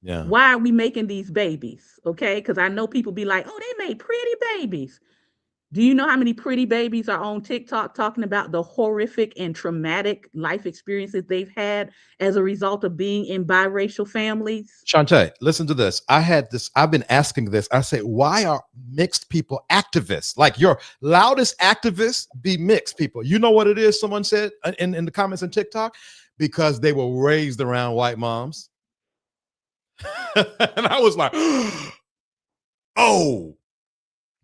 Yeah. Why are we making these babies? Okay, because I know people be like, "Oh, they made pretty babies." Do you know how many pretty babies are on TikTok talking about the horrific and traumatic life experiences they've had as a result of being in biracial families? Shantae, listen to this. I've been asking this. I say, why are mixed people activists? Like your loudest activists be mixed people. You know what it is? Someone said in the comments on TikTok, because they were raised around white moms. And I was like, oh,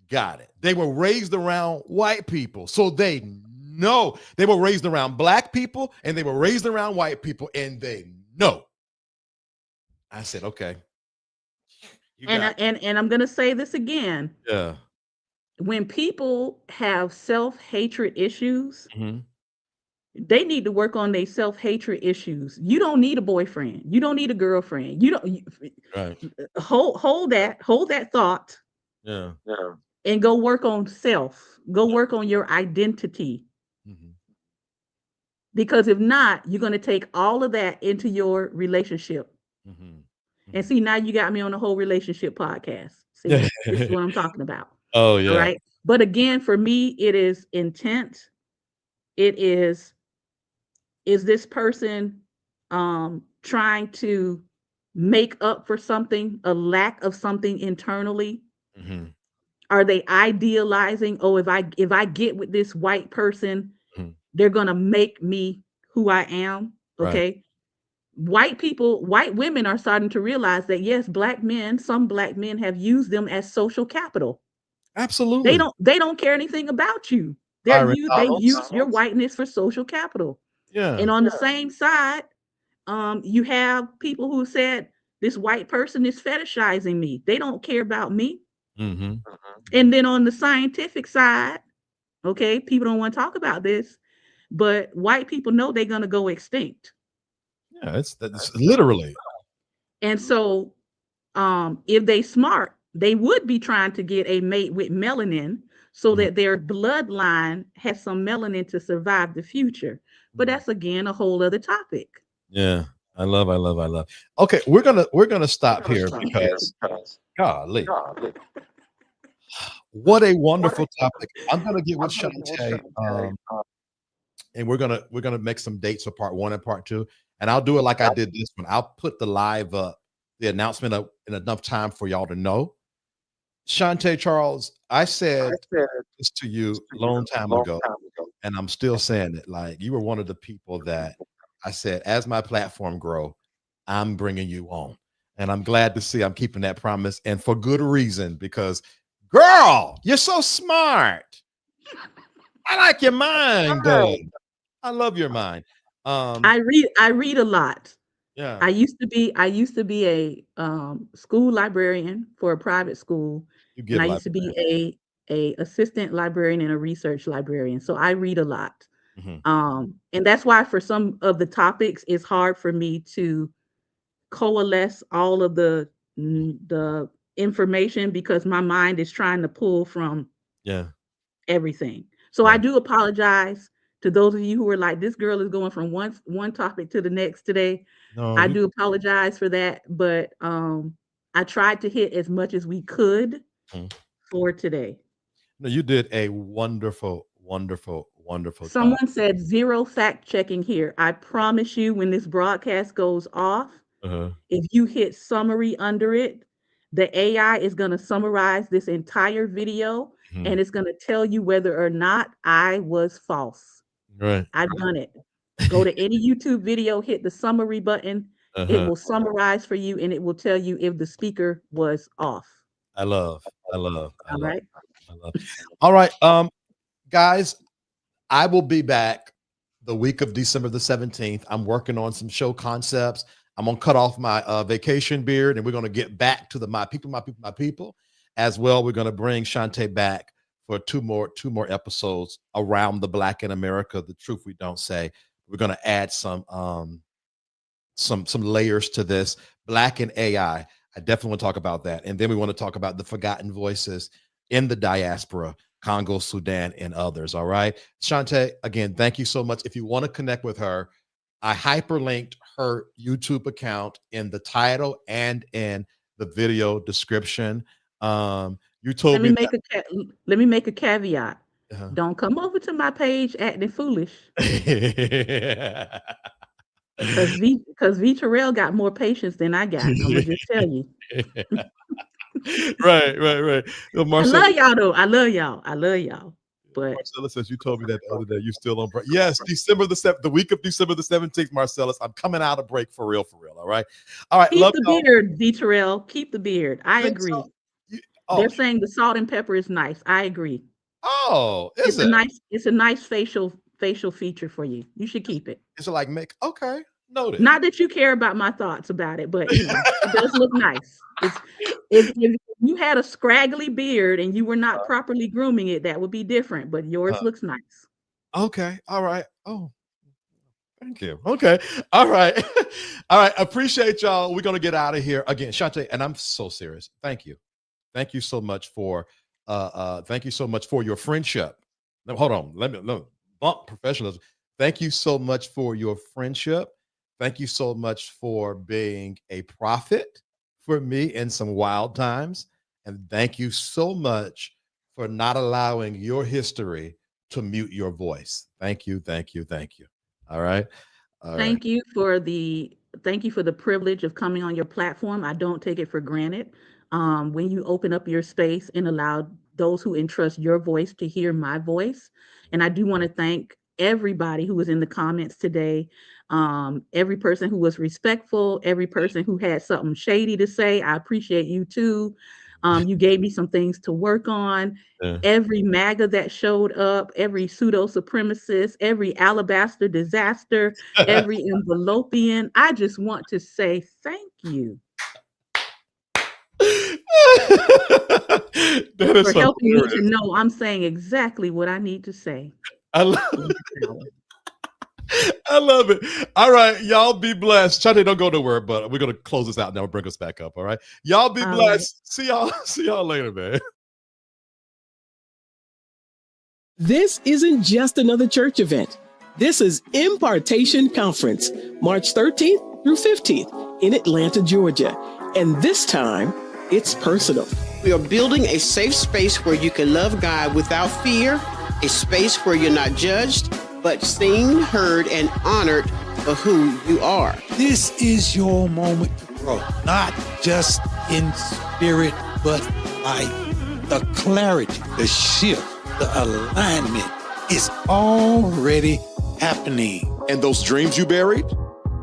got it. They were raised around white people. So they know. They were raised around black people and they were raised around white people and they know. I said, okay. And I'm going to say this again. Yeah. When people have self-hatred issues, Mm-hmm. they need to work on their self-hatred issues. You don't need a boyfriend. You don't need a girlfriend. Right. Hold that thought. Yeah. And go work on self. Go work on your identity. Mm-hmm. Because if not, you're going to take all of that into your relationship. Mm-hmm. Mm-hmm. And see, now you got me on the whole relationship podcast. See, this is what I'm talking about. Oh, yeah. All right. But again, for me, it is intent. It is this person trying to make up for something, a lack of something internally? Mm-hmm. Are they idealizing, oh, if I get with this white person, Mm-hmm. they're gonna make me who I am? Okay. Right. White women are starting to realize that yes, some black men have used them as social capital. Absolutely. They don't care anything about you. They use your whiteness for social capital. Yeah. And on the same side, you have people who said this white person is fetishizing me. They don't care about me. Mm-hmm. And then on the scientific side, okay, people don't want to talk about this, but white people know they're going to go extinct. Yeah, that's literally. And so if they smart, they would be trying to get a mate with melanin so Mm-hmm. that their bloodline has some melanin to survive the future. But that's again a whole other topic. Yeah. I love. Okay, we're gonna stop here because golly. What a wonderful topic. I'm gonna get with Shantae, and we're gonna make some dates for part 1 and part 2. And I'll do it like I did this one. I'll put the live the announcement up in enough time for y'all to know. Shantae Charles, I said this to you a long time ago, and I'm still saying it. Like, you were one of the people that I said, as my platform grow, I'm bringing you on. And I'm glad to see I'm keeping that promise, and for good reason, because girl, you're so smart. I like your mind, though. I love your mind. I read a lot. Yeah. I used to be a school librarian for a private school, and I used to be a assistant librarian and a research librarian. So I read a lot. Mm-hmm. And that's why for some of the topics, it's hard for me to coalesce all of the information because my mind is trying to pull from everything. So I do apologize to those of you who are like, this girl is going from one topic to the next today. No, I do apologize for that, but I tried to hit as much as we could for today. No, you did a wonderful Someone job. said 0 fact checking here. I promise you, when this broadcast goes off, if you hit summary under it, the AI is going to summarize this entire video and it's going to tell you whether or not I was false. Right. I've done it. Go to any YouTube video, hit the summary button. It will summarize for you and it will tell you if the speaker was off. I love. All right. All right. Guys, I will be back the week of December the 17th. I'm working on some show concepts. I'm gonna cut off my vacation beard, and we're gonna get back to the my people as well. We're gonna bring Shantae back for two more episodes around the Black in America, the truth we don't say. We're gonna add some layers to this. Black and AI. I definitely want to talk about that, and then we want to talk about the forgotten voices in the diaspora, Congo, Sudan, and others. All right, Shantae, again, thank you so much. If you want to connect with her, I hyperlinked her YouTube account in the title and in the video description. You You told Let me me let me make a caveat. Uh-huh. Don't come over to my page acting foolish. Because VTerrillHill got more patience than I got. I'm gonna just tell you. Right. I love y'all though. I love y'all. But Marcella says you told me that the other day. You still on break? Yes, the week of December the 17th, Marcellus. I'm coming out of break for real. All right. keep love the y'all. beard, VTerrillHill. Keep the beard. I agree. So? They're saying the salt and pepper is nice. I agree. Oh, it's a nice facial feature for you. You should keep it. Is it like okay? Noted. Not that you care about my thoughts about it, but it does look nice. If you had a scraggly beard and you were not properly grooming it, that would be different. But yours looks nice. Okay. All right. Oh, thank you. Okay. All right. All right. Appreciate y'all. We're gonna get out of here again, Shantae, and I'm so serious. Thank you. Thank you so much for your friendship. No, hold on. Let me bump professionalism. Thank you so much for your friendship. Thank you so much for being a prophet for me in some wild times. And thank you so much for not allowing your history to mute your voice. Thank you. All right. Thank you for the privilege of coming on your platform. I don't take it for granted. When you open up your space and allow those who entrust your voice to hear my voice. And I do want to thank everybody who was in the comments today. Every person who was respectful, every person who had something shady to say. I appreciate you too. You gave me some things to work on. Yeah. Every MAGA that showed up, every pseudo supremacist, every alabaster disaster, every envelopian. I just want to say thank you. For helping me to know I'm saying exactly what I need to say. I love it. All right, y'all be blessed. Shantae, don't go nowhere, but we're gonna close this out now and bring us back up. All right, y'all be blessed. Right. See y'all later, man. This isn't just another church event. This is Impartation Conference, March 13th through 15th in Atlanta, Georgia. And this time, it's personal. We are building a safe space where you can love God without fear, a space where you're not judged, but seen, heard, and honored for who you are. This is your moment to grow, not just in spirit, but life. The clarity, the shift, the alignment is already happening. And those dreams you buried,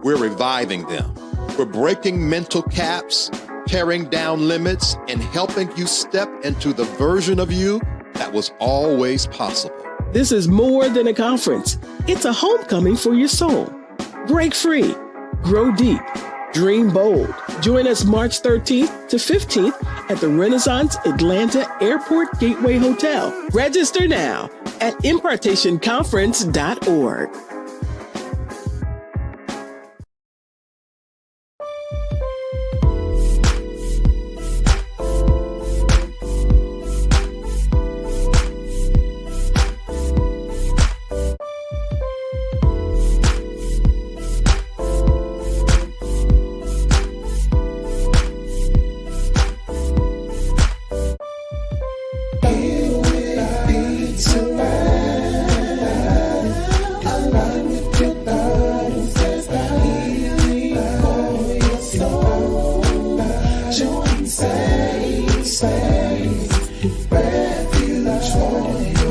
we're reviving them. We're breaking mental caps, tearing down limits, and helping you step into the version of you that was always possible. This is more than a conference. It's a homecoming for your soul. Break free, grow deep, dream bold. Join us March 13th to 15th at the Renaissance Atlanta Airport Gateway Hotel. Register now at impartationconference.org. Refuge,